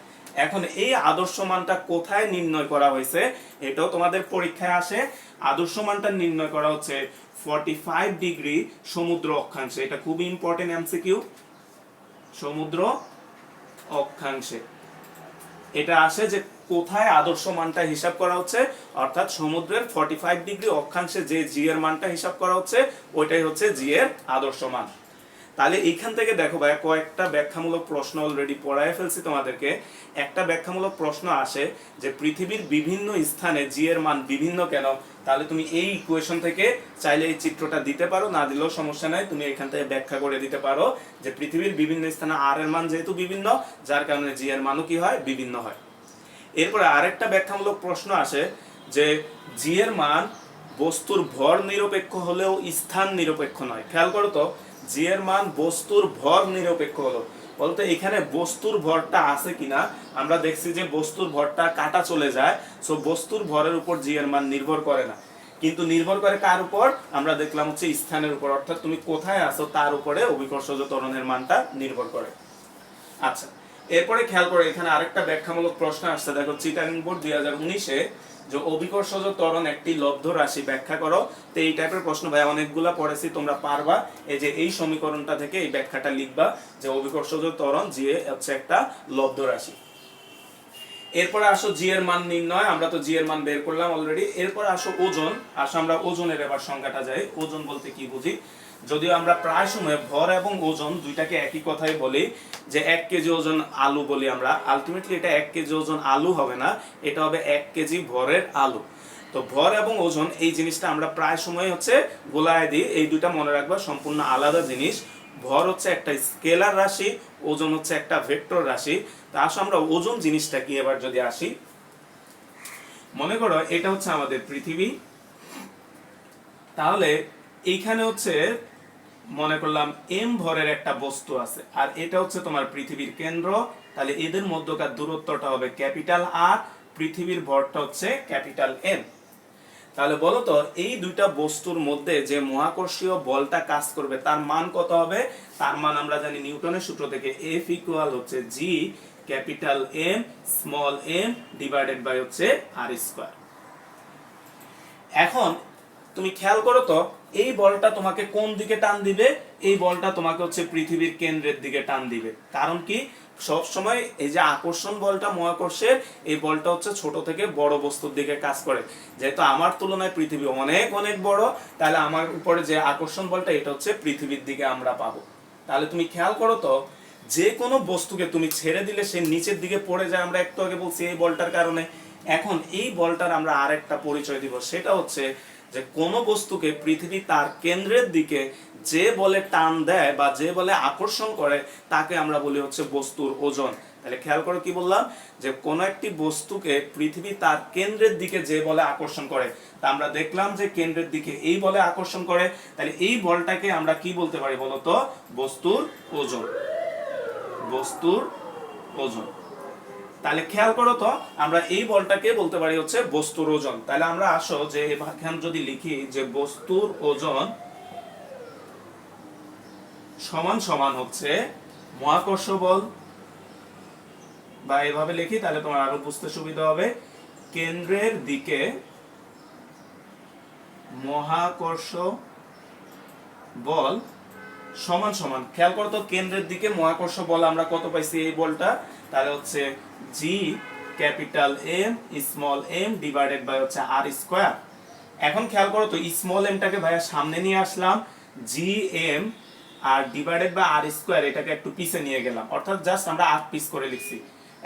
এখন এই আদর্শ মানটা কোথায় নির্ণয় করা হয়েছে, এটাও তোমাদের পরীক্ষায় আসে। আদর্শ মানটা নির্ণয় করা হচ্ছে 45 ডিগ্রি সমুদ্র অক্ষাংশে। এটা খুব ইম্পর্টেন্ট এমসিকিউ, সমুদ্র অক্ষাংশে এটা আসে যে কোথায় আদর্শ মানটা হিসাব করা হচ্ছে। অর্থাৎ সমুদ্রের 45 ডিগ্রি অক্ষাংশে যে জি এর মানটা হিসাব করা হচ্ছে, ওইটাই হচ্ছে জি এর আদর্শ মান। তাহলে এইখান থেকে দেখো ভাই, কয়েকটা ব্যাখ্যামূলক প্রশ্ন অলরেডি পড়ায় ফেলছি তোমাদেরকে। একটা ব্যাখ্যামূলক প্রশ্ন আসে যে পৃথিবীর বিভিন্ন স্থানে জি এর মান বিভিন্ন কেন। তাহলে তুমি এই ইকুয়েশন থেকে চাইলে এই চিত্রটা দিতে পারো, না দিলেও সমস্যা নাই, তুমি এখান থেকে ব্যাখ্যা করে দিতে পারো যে পৃথিবীর বিভিন্ন স্থানে আর এর মান যেহেতু বিভিন্ন, যার কারণে জি এর মানও কি হয়, বিভিন্ন হয়। এরপরে আরেকটা ব্যাখ্যামূলক প্রশ্ন আসে যে জি এর মান বস্তুর ভর নিরপেক্ষ হলেও স্থান নিরপেক্ষ নয়। খেয়াল করো তো, জি এর মান বস্তুর ভর নিরপেক্ষ হলো বলতে এখানে বস্তুর ভরটা আছে কিনা। আমরা দেখছি যে বস্তুর ভরটা কাটা চলে যায়, সো বস্তুর ভরের উপর জি এর মান নির্ভর করে না, কিন্তু নির্ভর করে কার উপর? আমরা দেখলাম হচ্ছে স্থানের উপর, অর্থাৎ তুমি কোথায় আছো তার উপরে অভিকর্ষজ ত্বরণের মানটা নির্ভর করে। আচ্ছা, এরপরে খেয়াল করে এখানে আরেকটা ব্যাখ্যামূলক প্রশ্ন আসছে, দেখো চিটাগং বোর্ড 2019-এ যে অভিকর্ষজ ত্বরণ একটি লব্ধ রাশি ব্যাখ্যা করো। তো এই টাইপের প্রশ্ন ভাই অনেকগুলা পড়েছি, তোমরা পারবা। এই যে এই সমীকরণটা থেকে এই ব্যাখ্যাটা লিখবা যে অভিকর্ষজ ত্বরণ জি হচ্ছে একটা লব্ধ রাশি। এরপরে আসো জি এর মান নির্ণয়, আমরা তো জি এর মান বের করলাম অলরেডি। এরপরে আসো ওজন। আসো আমরা ওজনের এবার সংজ্ঞাটা যাই। ওজন বলতে কি বুঝি? যদিও আমরা প্রায় সময় ভর এবং ওজন দুইটাকে একই কথাই বলি, যে 1 কেজি ওজন আলু বলি আমরা, আলটিমেটলি এটা 1 কেজি ওজন আলু হবে না, এটা হবে 1 কেজি ভরের আলু। তো ভর এবং ওজন এই জিনিসটা আমরা প্রায় সময় হচ্ছে গোলায় দিই, এই দুইটা মনে রাখবা সম্পূর্ণ আলাদা জিনিস। ভর হচ্ছে একটা স্কেলার রাশি, ওজন হচ্ছে একটা ভেক্টর রাশি। তা আসো আমরা ওজন জিনিসটা কি এবার যদি আসি, মনে করো এটা হচ্ছে আমাদের পৃথিবী, তাহলে এইখানে হচ্ছে মনে করলাম এম ভরের একটা বস্তু আছে, আর এটা হচ্ছে তোমার পৃথিবীর কেন্দ্র, তাহলে এদের মধ্যকার দূরত্বটা হবে ক্যাপিটাল আর, পৃথিবীর ভরটা হচ্ছে ক্যাপিটাল এম। তাহলে বলো তো এই দুইটা বস্তুর মধ্যে যে মহাকর্ষীয় বলটা কাজ করবে তার মান কত হবে? তার মান আমরা জানি নিউটনের সূত্র থেকে, F ইকুয়াল হচ্ছে G capital M small M divided by হচ্ছে আর স্কয়ার। এখন তুমি খেয়াল করো তো এই বলটা তোমাকে কোন দিকে টান দিবে? এই বলটা তোমাকে হচ্ছে পৃথিবীর কেন্দ্রের দিকে টান দিবে। কারণ কি? সব সময় এই যে আকর্ষণ বলটা মহাকর্ষের, এই বলটা হচ্ছে ছোট থেকে বড় বস্তুর দিকে কাজ করে। যেহেতু আমার তুলনায় পৃথিবী অনেক অনেক বড়, তাহলে আমার উপরে যে আকর্ষণ বলটা এটা হচ্ছে পৃথিবীর দিকে আমরা পাবো। তাহলে তুমি খেয়াল করো তো যে কোনো বস্তুকে তুমি ছেড়ে দিলে সে নিচের দিকে পড়ে যায়, আমরা একটু আগে বলছি এই বলটার কারণে। এখন এই বলটার আমরা আরেকটা পরিচয় দিব, সেটা হচ্ছে যে কোনো বস্তুকে পৃথিবী তার কেন্দ্রের দিকে যে বলে টান দেয় বা যে বলে আকর্ষণ করে তাকে আমরা বলি হচ্ছে বস্তুর ওজন। তাহলে খেয়াল করো কি বললাম, যে কোনো একটি বস্তুকে পৃথিবী তার কেন্দ্রের দিকে যে বলে আকর্ষণ করে, তা আমরা দেখলাম যে কেন্দ্রের দিকে এই বলে আকর্ষণ করে, তাহলে এই বলটাকে আমরা কি বলতে পারি বলতো? বস্তুর ওজন। বস্তুর ওজন। তাহলে খেয়াল করো তো আমরা এই বলটাকে বলতে পারি হচ্ছে বস্তুর ওজন। তাহলে আমরা আসো যে এখানে যদি লিখি যে বস্তুর ওজন সমান সমান হচ্ছে মহাকর্ষ বল, বা এভাবে লিখি তাহলে তোমার আরো বুঝতে সুবিধা হবে, কেন্দ্রের দিকে মহাকর্ষ বল সমান সমান, খেয়াল করো তো কেন্দ্রের দিকে মহাকর্ষ বল আমরা কত পাইছি এই বলটা? তাহলে হচ্ছে G capital M small M divided by হচ্ছে আর স্কয়ার। এখন খেয়াল করো তো স্মল এমটাকে ভাইয়া সামনে নিয়ে আসলাম, G M R divided by R square এটাকে একটু পিছে নিয়ে গেলাম, অর্থাৎ জাস্ট আমরা 8 পিস করে লিখছি।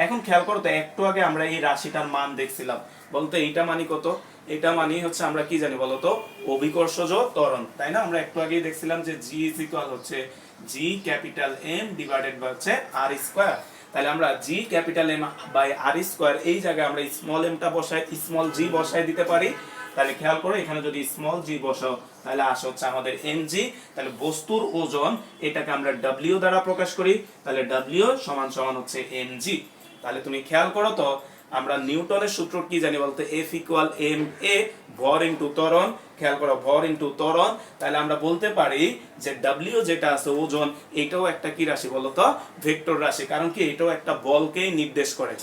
এখন খেয়াল করো তো একটু আগে আমরা এই রাশিটার মান দেখছিলাম, বলতো এইটা মানে কত? এটা মানে হচ্ছে আমরা কি জানি বলতো? অভিকর্ষজ ত্বরণ, তাই না? আমরা একটু আগেই দেখছিলাম যে জি ইজ ইকুয়াল হচ্ছে G capital M divided by হচ্ছে আর স্কয়ার। তাহলে আমরা G capital M by R square এই জায়গায় আমরা স্মল এমটা বসাই, স্মল জি বসাই দিতে পারি। তাহলে খেয়াল করো এখানে যদি স্মল জি বসাও তাহলে আসে হচ্ছে আমাদের এম জি। তাহলে বস্তুর ওজন এটাকে আমরা ডব্লিউ দ্বারা প্রকাশ করি, তাহলে ডব্লিউ সমান সমান হচ্ছে এম জি। তাহলে তুমি খেয়াল করো তো আমরা নিউটনের সূত্র কি জানি বলতে? F ইকুয়াল এম এ ভর ইনটু ত্বরণ। খেয়াল করো ভর ইনটু ত্বরণ, তাহলে আমরা বলতে পারি যে ডব্লিউ যেটা আছে ওজন, এটাও একটা কি রাশি বলতো? ভেক্টর রাশি। কারণ কি এটাও একটা বলকেই নির্দেশ করে।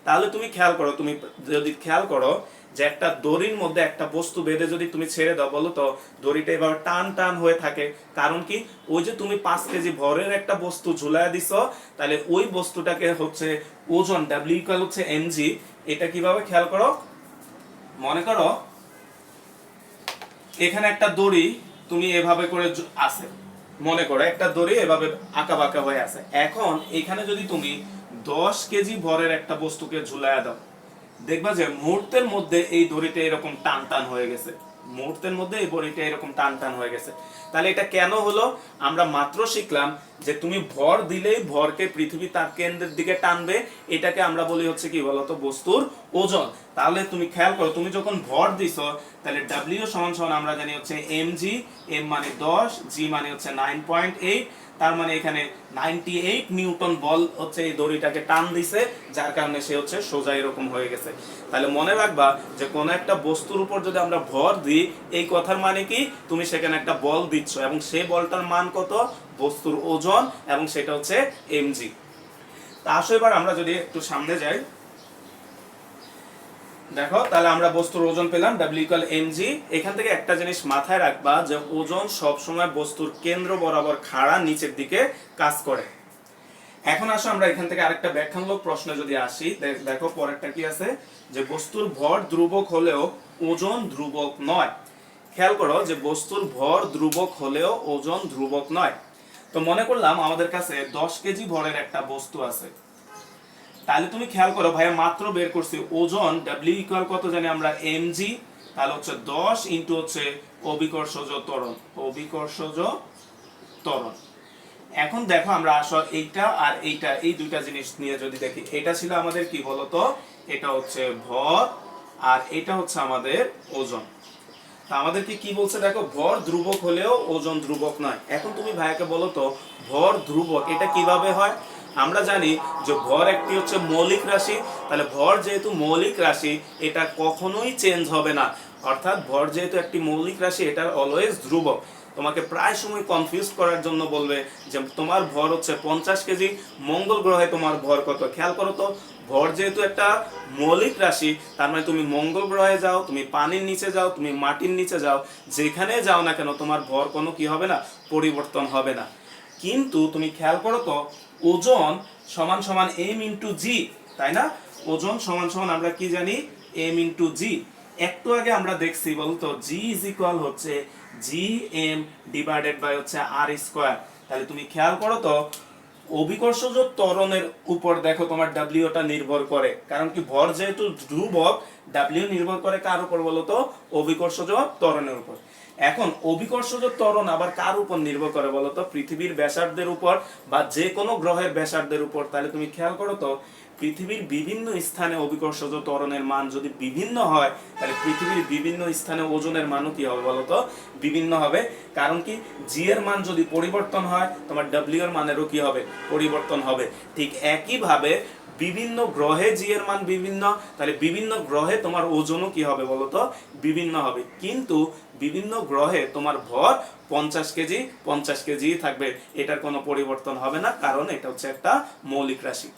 তাহলে তুমি খেয়াল করো, তুমি যদি খেয়াল করো যে একটা দড়ির মধ্যে একটা বস্তু বেঁধে যদি তুমি ছেড়ে দাও, বলো তো দড়িটা এভাবে টান টান হয়ে থাকে, কারণ কি? ওই যে তুমি 5 কেজি ভরের একটা বস্তু ঝুলায় দিছো, তাহলে ওই বস্তুটাকে হচ্ছে ওজন ডব্লিউ ইকুয়াল হচ্ছে এমজি। এটা কিভাবে খেয়াল করো, মনে করো এখানে একটা দড়ি তুমি এভাবে করে আছে, মনে করো একটা দড়ি এভাবে আঁকা বাঁকা হয়ে আছে। এখন এখানে যদি তুমি 10 কেজি ভরের একটা বস্তুকে ঝুলায় দাও, দেখবা যে মুহূর্তের মধ্যে এই দড়িটা এরকম টান টান হয়ে গেছে। মুহূর্তের মধ্যে এই বড়িটা এরকম টান টান হয়ে গেছে। তাহলে এটা কেন হলো? আমরা মাত্র শিখলাম যে তুমি ভর দিলেই ভরকে পৃথিবী তার কেন্দ্রের দিকে টানবে, এটাকে আমরা বলি হচ্ছে কি বলতো বস্তুর ওজন। তাহলে তুমি খেয়াল করো, তুমি যখন ভর দিছো তাহলে ডাব্লিউ সমান সমান আমরা জানি হচ্ছে mg, m মানে 10, g মানে হচ্ছে 9.8, তার মানে এখানে 98 নিউটন বল হচ্ছে এই দড়িটাকে টান দিছে, যার কারণে সে হচ্ছে সোজা এরকম হয়ে গেছে। তাহলে মনে রাখবা যে কোন একটা বস্তুর উপর যদি আমরা ভর দিই, এই কথার মানে কি তুমি সেখানে একটা বল দিচ্ছ এবং সেই বলটার মান কত? বস্তুর ওজন, এবং সেটা হচ্ছে mg। তা আসো এবার আমরা যদি একটু সামনে যাই, দেখো তাহলে আমরা বস্তুর ওজন পেলাম W=mg। এখান থেকে একটা জিনিস মাথায় রাখবা যে ওজন সব সময় বস্তুর কেন্দ্র বরাবর খাড়া নিচের দিকে কাজ করে। এখন আসো আমরা এখান থেকে আরেকটা ব্যাখ্যামূলক প্রশ্ন যদি আসি, দেখো পরেরটা কি আছে, যে বস্তুর ভর ধ্রুবক হলেও ওজন ধ্রুবক নয়। খেয়াল করো যে বস্তুর ভর ধ্রুবক হলেও ওজন ধ্রুবক নয়। তো মনে করলাম আমাদের কাছে 10 কেজি ভরের একটা বস্তু আছে, তাহলে তুমি খেয়াল করো ভাইয়া মাত্র বের করছি ওজন W ইকুয়াল কত জানি আমরা mg, তাহলে হচ্ছে 10 ইনটু হচ্ছে অভিকর্ষজ ত্বরণ, অভিকর্ষজ ত্বরণ। এখন দেখো আমরা আসো এইটা আর এইটা, এই দুইটা জিনিস নিয়ে যদি দেখি, এটা ছিল আমাদের কি বলতো, এটা হচ্ছে ভর আর এটা হচ্ছে আমাদের ওজন। তা আমাদেরকে কি বলছে দেখো, ভর ধ্রুবক হলেও ওজন ধ্রুবক নয়। এখন তুমি ভাইয়াকে বলো তো ভর ধ্রুবক এটা কিভাবে হয়? আমরা জানি যে ভর একটি হচ্ছে মৌলিক রাশি, তাহলে ভর যেহেতু মৌলিক রাশি এটা কখনোই চেঞ্জ হবে না, অর্থাৎ ভর যেহেতু একটি মৌলিক রাশি এটা অলওয়েজ ধ্রুবক। তোমাকে প্রায় সময় কনফিউজ করার জন্য বলবে যে তোমার ভর হচ্ছে 50 কেজি, মঙ্গল গ্রহে তোমার ভর কত? খেয়াল করো তো, ভর যেহেতু একটা মৌলিক রাশি তার মানে তুমি মঙ্গল গ্রহে যাও, তুমি পানির নিচে যাও, তুমি মাটির নিচে যাও, যেখানে যাও না কেন তোমার ভর কোনো কি হবে না, পরিবর্তন হবে না। কিন্তু তুমি খেয়াল করো তো ওজন সমান সমান m ইন্টু জি, তাই না? ওজন সমান সমান আমরা কি জানি m ইন্টু জি। একটু আগে আমরা দেখছি বলতো g ইজ ইকুয়াল হচ্ছে gm ডিভাইডেড বাই হচ্ছে r স্কয়ার। তাহলে তুমি খেয়াল করো তো অভিকর্ষজ ত্বরণের উপর দেখো তোমার W টা নির্ভর করে, কারণ কি ভর যেহেতু ধ্রুবক W নির্ভর করে কার উপর বলতো? অভিকর্ষজ ত্বরণের উপর। এখন অভিকর্ষজ ত্বরণ আবার কার উপর নির্ভর করে বলতো? পৃথিবীর ব্যাসার্ধের উপর বা যে কোনো গ্রহের ব্যাসার্ধের উপর। তাহলে তুমি খেয়াল করো তো পৃথিবীর বিভিন্ন স্থানে অভিকর্ষজ ত্বরণের মান যদি বিভিন্ন হয়, তাহলে পৃথিবীর বিভিন্ন স্থানে ওজনের মানও কি হবে বলতো? বিভিন্ন হবে। কারণ কি জি এর মান যদি পরিবর্তন হয় তোমার ডব্লিউ এর মানেরও কি হবে? পরিবর্তন হবে। ঠিক একইভাবে বিভিন্ন গ্রহে জি এর মান বিভিন্ন, তাহলে বিভিন্ন গ্রহে তোমার ওজনও কি হবে বলতো? বিভিন্ন হবে। কিন্তু বিভিন্ন গ্রহে তোমার ভর 50 কেজি 50 কেজি থাকবে, এটার কোনো পরিবর্তন হবে না, কারণ এটা হচ্ছে একটা মৌলিক রাশি।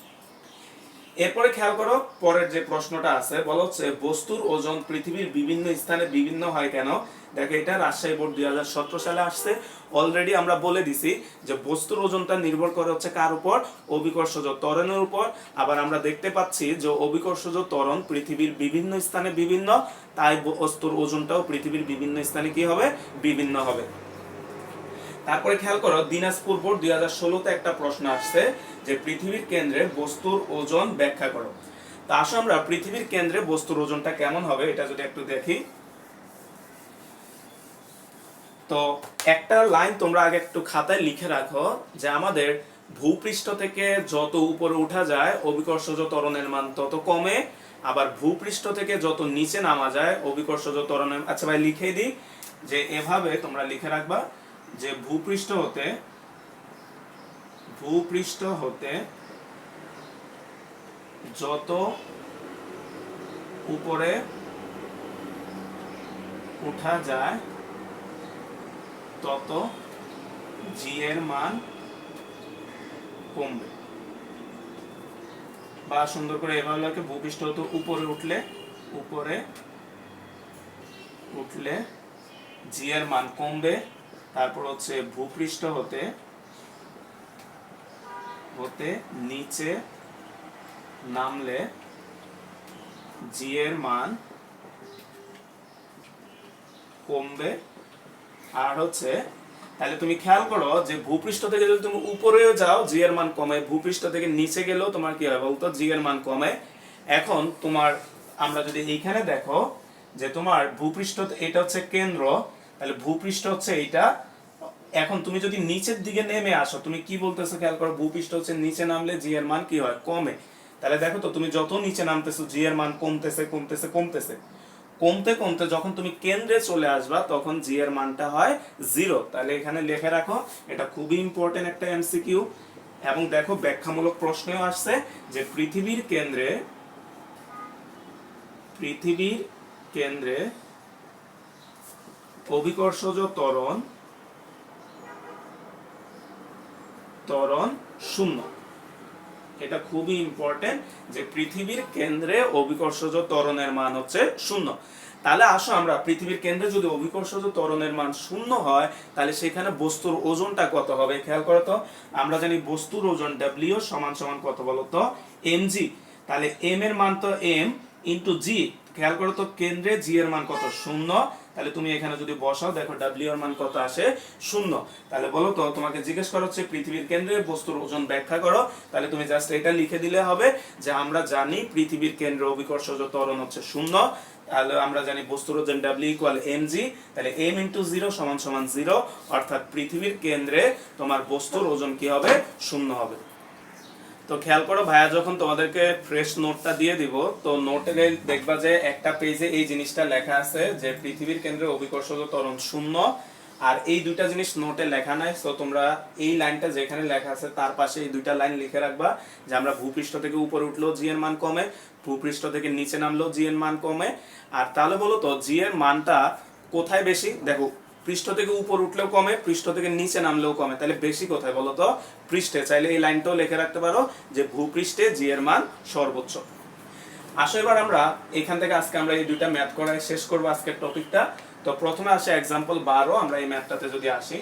এরপরে খেয়াল করো পরের যে প্রশ্নটা আছে, বলা হচ্ছে বস্তুর ওজন পৃথিবীর বিভিন্ন স্থানে বিভিন্ন হয় কেন? দেখো এটা রাজশাহী বোর্ড 2017 সালে আসছে। অলরেডি আমরা বলে দিছি যে বস্তুর ওজনটা নির্ভর করে হচ্ছে কার উপর? অভিকর্ষজ ত্বরণের উপর। আবার আমরা দেখতে পাচ্ছি যে অভিকর্ষজ ত্বরণ পৃথিবীর বিভিন্ন স্থানে বিভিন্ন, তাই বস্তুর ওজনটাও পৃথিবীর বিভিন্ন স্থানে কি হবে? বিভিন্ন হবে। তারপরে খেয়াল করো দিনাজপুর বোর্ড 2016-তে একটা প্রশ্ন আসছে যে পৃথিবীর কেন্দ্রে বস্তুর ওজন ব্যাখ্যা করো। তা আসো আমরা পৃথিবীর কেন্দ্রে বস্তুর ওজনটা কেমন হবে এটা যদি একটু দেখি। তো একটা লাইন তোমরা আগে একটু খাতায় লিখে রাখো যে আমাদের ভূপৃষ্ঠ থেকে যত উপরে উঠা যায় অভিকর্ষজ ত্বরণের মান তত কমে, আবার ভূপৃষ্ঠ থেকে যত নিচে নামা যায় অভিকর্ষজ ত্বরণের, আচ্ছা ভাই লিখে দিই যে এভাবে তোমরা লিখে রাখবা যে ভূপৃষ্ঠ হতে যত উপরে উঠা যায় তত জি এর মান কমবে। বা সুন্দর করে এভাবে লাগে ভূপৃষ্ঠ হতে উপরে উঠলে জি এর মান কমবে। তারপর হচ্ছে ভূপৃষ্ঠ হতে নিচে নামলে জি এর মান কমবে। আর হচ্ছে তাহলে তুমি খেয়াল করো যে ভূপৃষ্ঠ থেকে যদি তুমি উপরেও যাও জি এর মান কমে, ভূপৃষ্ঠ থেকে নিচে গেলেও তোমার কি হয় বলতো? জি এর মান কমে। এখন তোমার আমরা যদি এইখানে দেখো যে তোমার ভূপৃষ্ঠ, এটা হচ্ছে কেন্দ্র, তাহলে ভূপৃষ্ঠ হচ্ছে এইটা। এখন তুমি যদি নিচের দিকে নেমে আসো, তুমি কি বলতেছো খেয়াল করো, ভূপৃষ্ঠ হচ্ছে নিচে নামলে জি এর মান কি হয়, কমে। তাহলে দেখো তো তুমি যত নিচে নামতেছো জি এর মান কমতেছে কমতেছে কমতেছে, কমতে কমতে যখন তুমি কেন্দ্রে চলে আসবা তখন জি এর মানটা হয় 0। তাহলে এখানে লিখে রাখো, এটা খুবই ইম্পর্টেন্ট একটা এমসিকিউ। এবং দেখো ব্যাখ্যামূলক প্রশ্নেও আসছে যে পৃথিবীর কেন্দ্রে অভিকর্ষজ ত্বরণ শূন্য। এটা খুবই ইম্পর্টেন্ট যে পৃথিবীর কেন্দ্রে অভিকর্ষজ ত্বরণের মান হচ্ছে 0। তাহলে আসো আমরা পৃথিবীর কেন্দ্রে যদি অভিকর্ষজ ত্বরণের মান 0 হয়, তাহলে সেখানে বস্তুর ওজনটা কত হবে খেয়াল করো তো। আমরা জানি বস্তুর ওজন W সমান সমান কত বলো তো, mg। তাহলে m এর মান তো m ইনটু g। খেয়াল করো তো কেন্দ্রে জি এর মান কত, 0। তাহলে তুমি এখানে যদি বসাও দেখো W এর মান কত আসে, 0। তাহলে বলো তো, তোমাকে জিজ্ঞেস করা হচ্ছে পৃথিবীর কেন্দ্রে বস্তুর ওজন ব্যাখ্যা করো। তাহলে তুমি জাস্ট এটা লিখে দিলে হবে যে আমরা জানি পৃথিবীর কেন্দ্রে অভিকর্ষজ ত্বরণ হচ্ছে 0। তাহলে আমরা জানি বস্তুর ওজন W ইকুয়াল mg। তাহলে m ইনটু 0 সমান সমান 0, অর্থাৎ পৃথিবীর কেন্দ্রে তোমার বস্তুর ওজন কি হবে, 0 হবে। তো খেয়াল করো, ভাইয়া যখন তোমাদেরকে ফ্রেশ নোটটা দিয়ে দিব, তো নোটে দেখবা যে একটা পেজে এই জিনিসটা লেখা আছে যে পৃথিবীর কেন্দ্রে অভিকর্ষজ ত্বরণ 0। আর এই দুইটা জিনিস নোটে লেখা নাই, তো তোমরা এই লাইনটা যেখানে লেখা আছে তার পাশে এই দুইটা লাইন লিখে রাখবা যে আমরা ভূপৃষ্ঠ থেকে উপরে উঠলেও জি এর মান কমে, ভূপৃষ্ঠ থেকে নিচে নামলেও জি এর মান কমে। আর তাহলে বলো তো জি এর মানটা কোথায় বেশি, দেখো পৃষ্ঠ থেকে উপর উঠলেও কমে, পৃষ্ঠ থেকে নিচে নামলেও কমে, তাহলে বেশি কোথায় বলো তো, পৃষ্ঠে। চাইলে এই লাইনটাও লিখে রাখতে পারো যে ভূপৃষ্ঠে জি এর মান সর্বোচ্চ। আসো এবার আমরা এখান থেকে আজকে আমরা এই দুইটা ম্যাথ করায় শেষ করবো আজকের টপিকটা। তো প্রথমে আসে एग्जांपल 12, আমরা এই ম্যাথটাতে যদি আসি,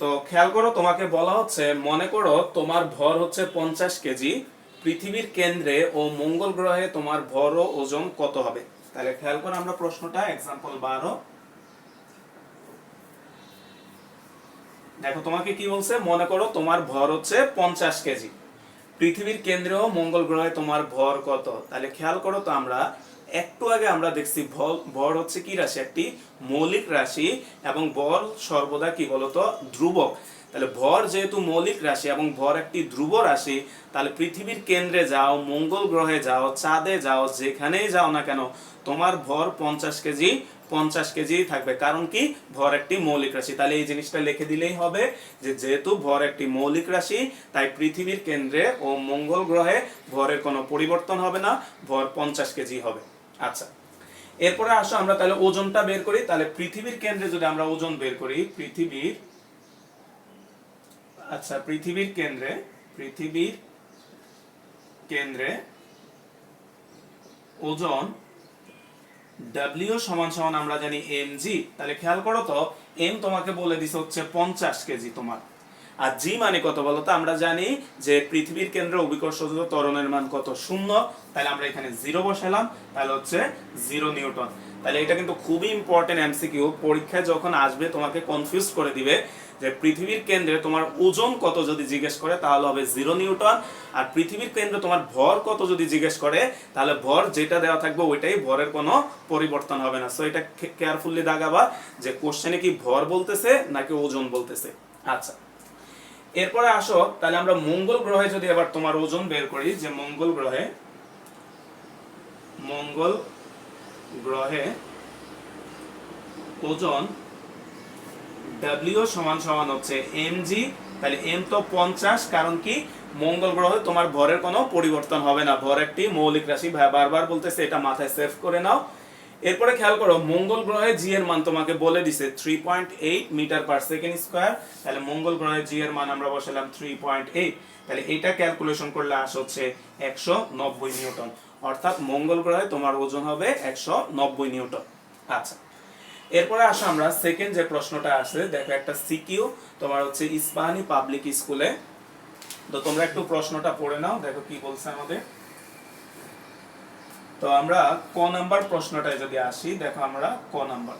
তো খেয়াল করো তোমাকে বলা হচ্ছে মনে করো তোমার ভর হচ্ছে 50 কেজি, পৃথিবীর কেন্দ্রে ও মঙ্গল গ্রহে তোমার ভর ও ওজন কত হবে। তাহলে খেয়াল করো আমরা প্রশ্নটা एग्जांपल 12 দেখো তোমাকে কি বলছে, মনে করো তোমার ভর হচ্ছে 50 কেজি, পৃথিবীর কেন্দ্রে ও মঙ্গল গ্রহে তোমার ভর কত। তাহলে খেয়াল করো তো আমরা একটু আগে আমরা দেখছি ভর হচ্ছে কি রাশি, একটি মৌলিক রাশি, এবং ভর সর্বদা কি বলতো, ধ্রুবক। তাহলে ভর যেহেতু মৌলিক রাশি এবং ভর একটি ধ্রুব রাশি, তাহলে পৃথিবীর কেন্দ্রে যাও, মঙ্গল গ্রহে যাও, চাঁদে যাও, যেখানেই যাও না কেন তোমার ভর 50 কেজি 50 কেজি থাকবে। কারণ কি, ভর একটি মৌলিক রাশি। তাহলে এই জিনিসটা লিখে দিলেই হবে যে যেহেতু ভর একটি মৌলিক রাশি, তাই পৃথিবীর কেন্দ্রে ও মঙ্গল গ্রহে ভরের কোনো পরিবর্তন হবে না, ভর 50 কেজি হবে। আচ্ছা, এরপরে আসো আমরা তাহলে ওজনটা বের করি। তাহলে পৃথিবীর কেন্দ্রে যদি আমরা ওজন বের করি, পৃথিবীর কেন্দ্রে ওজন W সমান সমান আমরা জানি mg। তাহলে খেয়াল করো তো, m তোমাকে বলে দিছে হচ্ছে 50 কেজি তোমার, আর g মানে কত বলো তো, আমরা জানি যে পৃথিবীর কেন্দ্রে অভিকর্ষজ ত্বরণের মান কত, 0। তাহলে আমরা এখানে 0 বসালাম, তাহলে হচ্ছে 0 নিউটন। তাহলে এটা কিন্তু খুবই ইম্পর্টেন্ট এমসিকিউ, পরীক্ষায় যখন আসবে তোমাকে কনফিউজ করে দিবে যে পৃথিবীর কেন্দ্রে তোমার ওজন কত যদি জিজ্ঞেস করে তাহলে হবে 0 নিউটন, আর পৃথিবীর কেন্দ্রে তোমার ভর কত যদি জিজ্ঞেস করে তাহলে ভর যেটা দেওয়া থাকবে ওইটাই, ভরের কোনো পরিবর্তন হবে না। সো এটা কেয়ারফুলি দাগাবা যে কোশ্চেনে কি ভর বলতেছে নাকি ওজন বলতেছে। আচ্ছা, এরপরে আসো তাহলে আমরা মঙ্গল গ্রহে যদি এবার তোমার ওজন বের করি, যে মঙ্গল গ্রহে ওজন W সমান সমান হচ্ছে mg। তাহলে m তো 50, কারণ কি মঙ্গল গ্রহে তোমার ভরের কোনো পরিবর্তন হবে না, ভর একটি মৌলিক রাশি, বারবার বলতেছে, এটা মাথায় সেভ করে নাও। এরপরে খেয়াল করো মঙ্গল গ্রহে জি এর মান তোমাকে বলে দিছে 3.8 মিটার পার সেকেন্ড স্কয়ার। তাহলে মঙ্গল গ্রহে জি এর মান আমরা বসালাম 3.8। তাহলে এটা ক্যালকুলেশন করলে আসে হচ্ছে 190 নিউটন, অর্থাৎ মঙ্গল গ্রহে তোমার ওজন হবে 190 নিউটন। আচ্ছা, এরপরে আসো আমরা সেকেন্ড যে প্রশ্নটা আছে, দেখো একটা সিকিউ তোমার হচ্ছে ইস্পাহানি পাবলিক স্কুলে। তো তোমরা একটু প্রশ্নটা পড়ে নাও, দেখো কি বলছে আমাদের। তো আমরা ক নাম্বার প্রশ্নটায় যদি আসি, দেখো আমরা ক নাম্বার,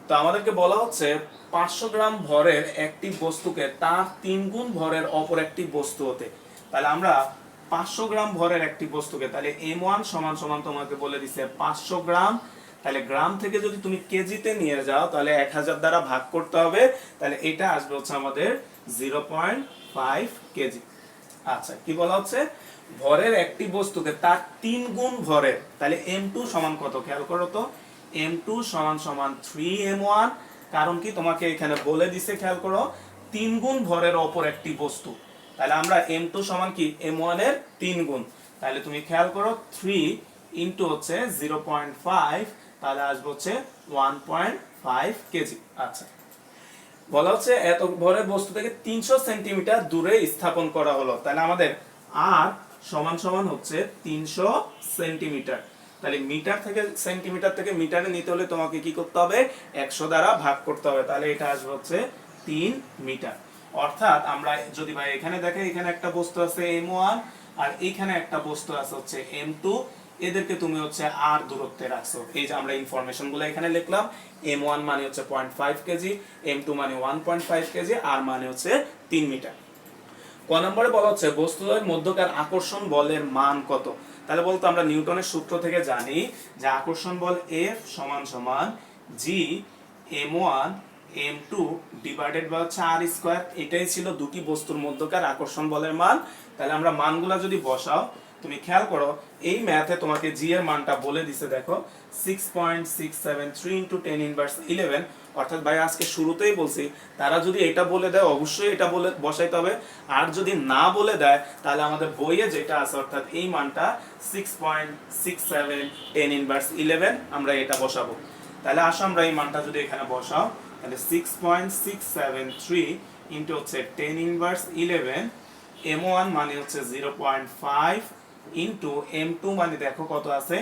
তো আমাদেরকে বলা হচ্ছে 500 গ্রাম ভরের একটি বস্তুকে তার 3 গুণ ভরের অপর একটি বস্তু হতে। তাহলে আমরা 500 গ্রাম ভরের একটি বস্তুকে, তাহলে M1 সমান সমান তোমাকে বলে দিছে 500 গ্রাম। তাহলে গ্রাম থেকে যদি তুমি কেজিতে নিয়ে যাও তাহলে 1000 দ্বারা ভাগ করতে হবে, তাহলে এটা আসবে হচ্ছে আমাদের 0.5 কেজি। আচ্ছা, কি বলা হচ্ছে, ভরের একটি বস্তুকে তার 3 গুণ ভরের, তাহলে M2 সমান কত খেয়াল করো তো, M2 সমান সমান 3M1। কারণ কি তোমাকে এখানে বলে দিছে, খেয়াল করো, 3 গুণ ভরের অপর একটি বস্তু, তাহলে আমরা M2 সমান কি M1 এর 3 গুণ, তাহলে তুমি খেয়াল করো 3 ইনটু হচ্ছে 0.5, তাহলে আসবে হচ্ছে 1.5 কেজি। আচ্ছা, বলা হচ্ছে এত ভরের বস্তু থেকে 300 সেন্টিমিটার দূরে স্থাপন করা হলো, তাহলে আমাদের আর সমান সমান হচ্ছে 300 সেন্টিমিটার। তাহলে মিটার থেকে সেন্টিমিটার থেকে মিটারে নিতে হলে তোমাকে কি করতে হবে, 100 দ্বারা ভাগ করতে হবে, তাহলে এটা আসবে হচ্ছে 3 মিটার। অর্থাৎ আমরা যদি ভাই এখানে দেখে, এখানে একটা বস্তু আছে M1 আর এইখানে একটা বস্তু আছে হচ্ছে M2, এদেরকে তুমি হচ্ছে আর দূরত্বে রাখছো। এই যে আমরা ইনফরমেশন গুলো এখানে লিখলাম, M1 মানে হচ্ছে 0.5 কেজি, M2 মানে 1.5 কেজি, আর মানে হচ্ছে 3 মিটার। ক নম্বরে বলা হচ্ছে বস্তুদ্বয়ের মধ্যকার আকর্ষণ বলের মান কত। তাহলে বলতো আমরা নিউটনের সূত্র থেকে জানি যে আকর্ষণ বল F সমান সমান G M1 M2 divided by হচ্ছে R স্কয়ার। এটাই ছিল দুটি বস্তুর মধ্যকার আকর্ষণ বলের মান। তাহলে আমরা মানগুলা যদি বসাও, তুমি খেয়াল করো এই ম্যাথে তোমাকে জি এর মানটা বলে দিছে, দেখো 6.673 ইনটু 10 ইনভার্স 11। অর্থাৎ ভাই আজকে শুরুতেই বলছি, তারা যদি এটা বলে দেয় অবশ্যই এটা বলে বসাইতে হবে, আর যদি না বলে দেয় তাহলে আমাদের বইয়ে যেটা আছে অর্থাৎ এই মানটা 6.67 10 ইনভার্স 11 আমরা এটা বসাবো। তাহলে আসো আমরা এই মানটা যদি এখানে বসাও, তাহলে 6.673 ইনটু হচ্ছে 10 ইনভার্স 11, M1 মানে হচ্ছে 0.5 ইনটু M2 মানে দেখো কত আছে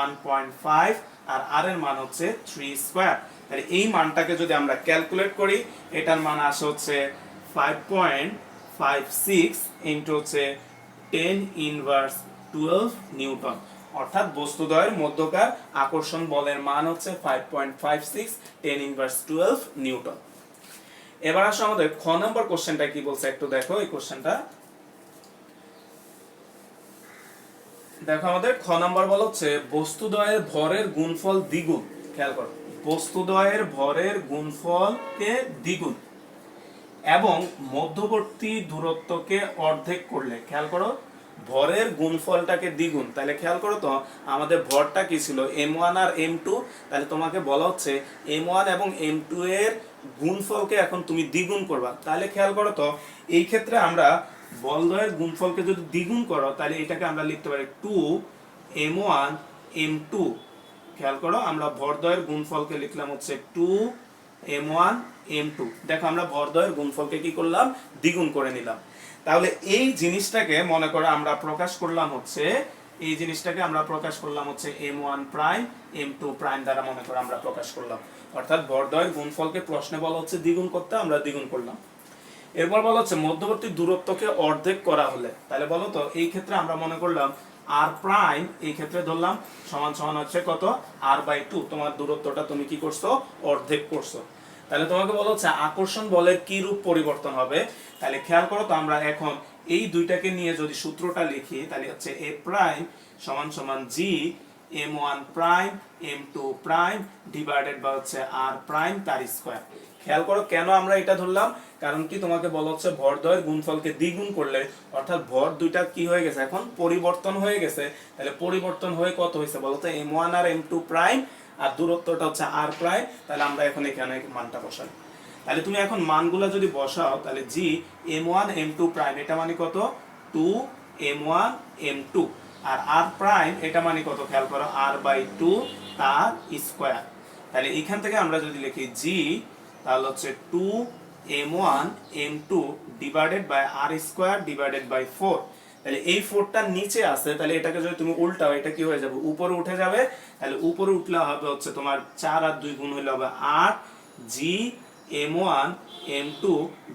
1.5, আর R এর মান হচ্ছে 3 স্কয়ার। তাহলে এই মানটাকে যদি আমরা ক্যালকুলেট করি, এটার মান আসে হচ্ছে 5.56 ইনটু হচ্ছে 10 ইনভার্স 12 নিউটন। অর্থাৎ বস্তুদ্বয়ের মধ্যকার আকর্ষণ বলের মান হচ্ছে 5.56 10 ইনভার্স 12 নিউটন। এবার আসো আমাদের খ নম্বর কোশ্চেনটা কি বলছে একটু দেখো। এই কোশ্চেনটা দেখো, আমাদের খ নাম্বার বলা হচ্ছে বস্তুদ্বয়ের ভরের গুণফল দ্বিগুণ। খেয়াল করো, বস্তুদ্বয়ের ভরের গুণফলকে দ্বিগুণ এবং মধ্যবর্তী দূরত্বকে অর্ধেক করলে, খেয়াল করো ভরের গুণফলটাকে দ্বিগুণ, তাহলে খেয়াল করো তো আমাদের ভরটা কি ছিল M1 আর M2, তাহলে তোমাকে বলা হচ্ছে M1 এবং M2 এর গুণফলকে এখন তুমি দ্বিগুণ করবা। তাহলে খেয়াল করো তো এই ক্ষেত্রে আমরা বলদ্বয়ের গুণফলকে যদি দ্বিগুণ করো তাহলে এটাকে আমরা লিখতে পারি 2M1 M2। খেয়াল করো আমরা ভরদ্বয়ের গুণফলকে লিখলাম হচ্ছে 2M1 M2। দেখো আমরা ভরদ্বয়ের গুণফলকে কি করলাম, দ্বিগুণ করে নিলাম। তাহলে এই জিনিসটাকে মনে করো আমরা প্রকাশ করলাম হচ্ছে, এই জিনিসটাকে আমরা প্রকাশ করলাম হচ্ছে M1 প্রাইম M2 প্রাইম দ্বারা মনে করো আমরা প্রকাশ করলাম। অর্থাৎ ভরদ্বয়ের গুণফলকে প্রশ্নে বলা হচ্ছে দ্বিগুণ করতে, আমরা দ্বিগুণ করলাম। এরপর বলা হচ্ছে মধ্যবর্তী দূরত্বকে অর্ধেক করা হলে, তাহলে বলো তো এই ক্ষেত্রে আমরা মনে করলাম আর প্রাইম এই ক্ষেত্রে ধরলাম সমান সমান হচ্ছে কত r/2। তোমার দূরত্বটা তুমি কি করছো, অর্ধেক করছো। তাহলে তোমাকে বলা হচ্ছে আকর্ষণ বলের কি রূপ পরিবর্তন হবে। তাহলে খেয়াল করো তো আমরা এখন এই দুইটাকে নিয়ে যদি সূত্রটা লিখি, তাহলে হচ্ছে a প্রাইম সমান সমান g M1 prime M2 prime divided by হচ্ছে r প্রাইম তার স্কয়ার। খেয়াল করো কেন আমরা এটা ধরলাম, কারণ কি তোমাকে বলা হচ্ছে ভরদ্বয়ের গুণফলকে দ্বিগুণ করলে অর্থাৎ ভর দুইটা কি হয়ে গেছে, এখন পরিবর্তন হয়ে গেছে। তাহলে পরিবর্তন হয়ে কত হয়েছে বলো তো, M1 আর M2 প্রাইম আর দূরত্বটা হচ্ছে r প্রাইম। তাহলে আমরা এখন এখানে মানটা বসাই। তাহলে তুমি এখন মানগুলো যদি বসাও তাহলে জি M1 M2 প্রাইম এটা মানে কত 2M1 M2, আর r প্রাইম এটা মানে কত খেয়াল করো r/2 তার স্কয়ার। তাহলে এখান থেকে আমরা যদি লিখি g তাহলে হচ্ছে 2M1 M2 divided by r square divided by 4। তাহলে এই 4টা নিচে আছে, তাহলে এটাকে যদি তুমি উল্টাও এটা কি হয়ে যাবে, উপরে উঠে যাবে। তাহলে উপরে উঠলে হবে হচ্ছে তোমার 4 আর 2 গুণ হইলে হবে 8 g M1 M2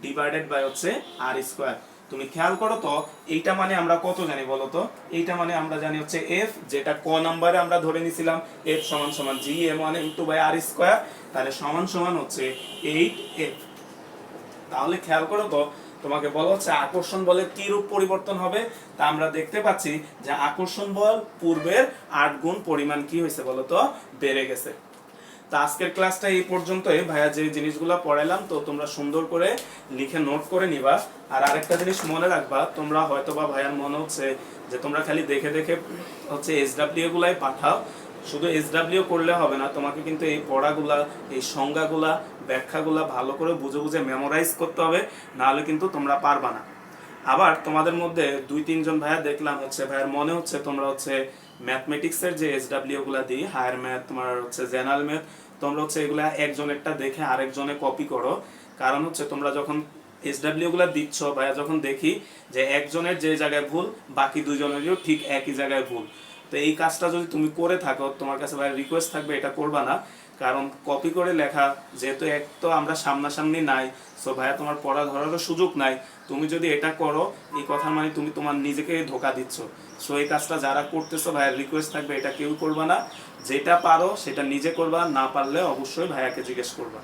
divided by হচ্ছে r স্কয়ার। তুমি খেয়াল করো তো এইটা মানে আমরা কত জানি বলো তো, এইটা মানে আমরা জানি হচ্ছে f, যেটা ক নম্বরে আমরা ধরে নিছিলাম f সমান সমান g M1 M2 by r square. তাহলে সমান সমান হচ্ছে 8f। তাহলে খেয়াল করো তো তোমাকে বলা হচ্ছে আকর্ষণ বলের কি রূপ পরিবর্তন হবে, তা আমরা দেখতে পাচ্ছি যে আকর্ষণ বল পূর্বের 8 গুণ পরিমাণ কি হয়েছে বলতো, বেড়ে গেছে। তো আজকের ক্লাসটা এই পর্যন্তই। ভাইয়া যে জিনিসগুলো পড়াইলাম তো তোমরা সুন্দর করে লিখে নোট করে নিবা। আর আরেকটা জিনিস মনে রাখবা, তোমরা হয়তোবা ভাইয়ার মনে হচ্ছে যে তোমরা খালি দেখে দেখে হচ্ছে SW গুলাই পাঠাও, শুধু SW করলে হবে না, তোমাকে কিন্তু এই পড়াগুলা, এই সংজ্ঞাগুলা, ব্যাখ্যাগুলা ভালো করে বুঝে বুঝে মেমোরাইজ করতে হবে, নাহলে কিন্তু তোমরা পারবা না। আবার তোমাদের মধ্যে 2-3 জন ভাইয়া দেখলাম হচ্ছে ভাইয়ার মনে হচ্ছে তোমরা হচ্ছে ম্যাথমেটিক্সের যে SW গুলা দিই, হায়ার ম্যাথ, তোমার হচ্ছে জেনারেল ম্যাথ, তোমরা হচ্ছে এগুলা একজনেরটা দেখে আরেকজনে কপি করো। কারণ হচ্ছে তোমরা যখন SW গুলা দিচ্ছ, ভাইয়া যখন দেখি যে একজনের যে জায়গায় ভুল, বাকি 2 জনেরও ঠিক একই জায়গায় ভুল। তো এই কাজটা যদি তুমি করে থাকো, তোমার কাছে ভাই রিকোয়েস্ট থাকবে এটা করবা না। কারণ কপি করে লেখা, যেহেতু এক তো আমরা সামনাসামনি নাই, সো ভাইয়া তোমার পড়া ধরারও সুযোগ নাই। তুমি যদি এটা করো, এই কথা মানে তুমি তোমার নিজেকে ধোকা দিচ্ছ। সো এই কাজটা যারা করতেছো, ভাইয়ের রিকোয়েস্ট থাকবে এটা কেউ করবা না। যেটা পারো সেটা নিজে করবা, না পারলে অবশ্যই ভাইয়াকে জিজ্ঞেস করবা।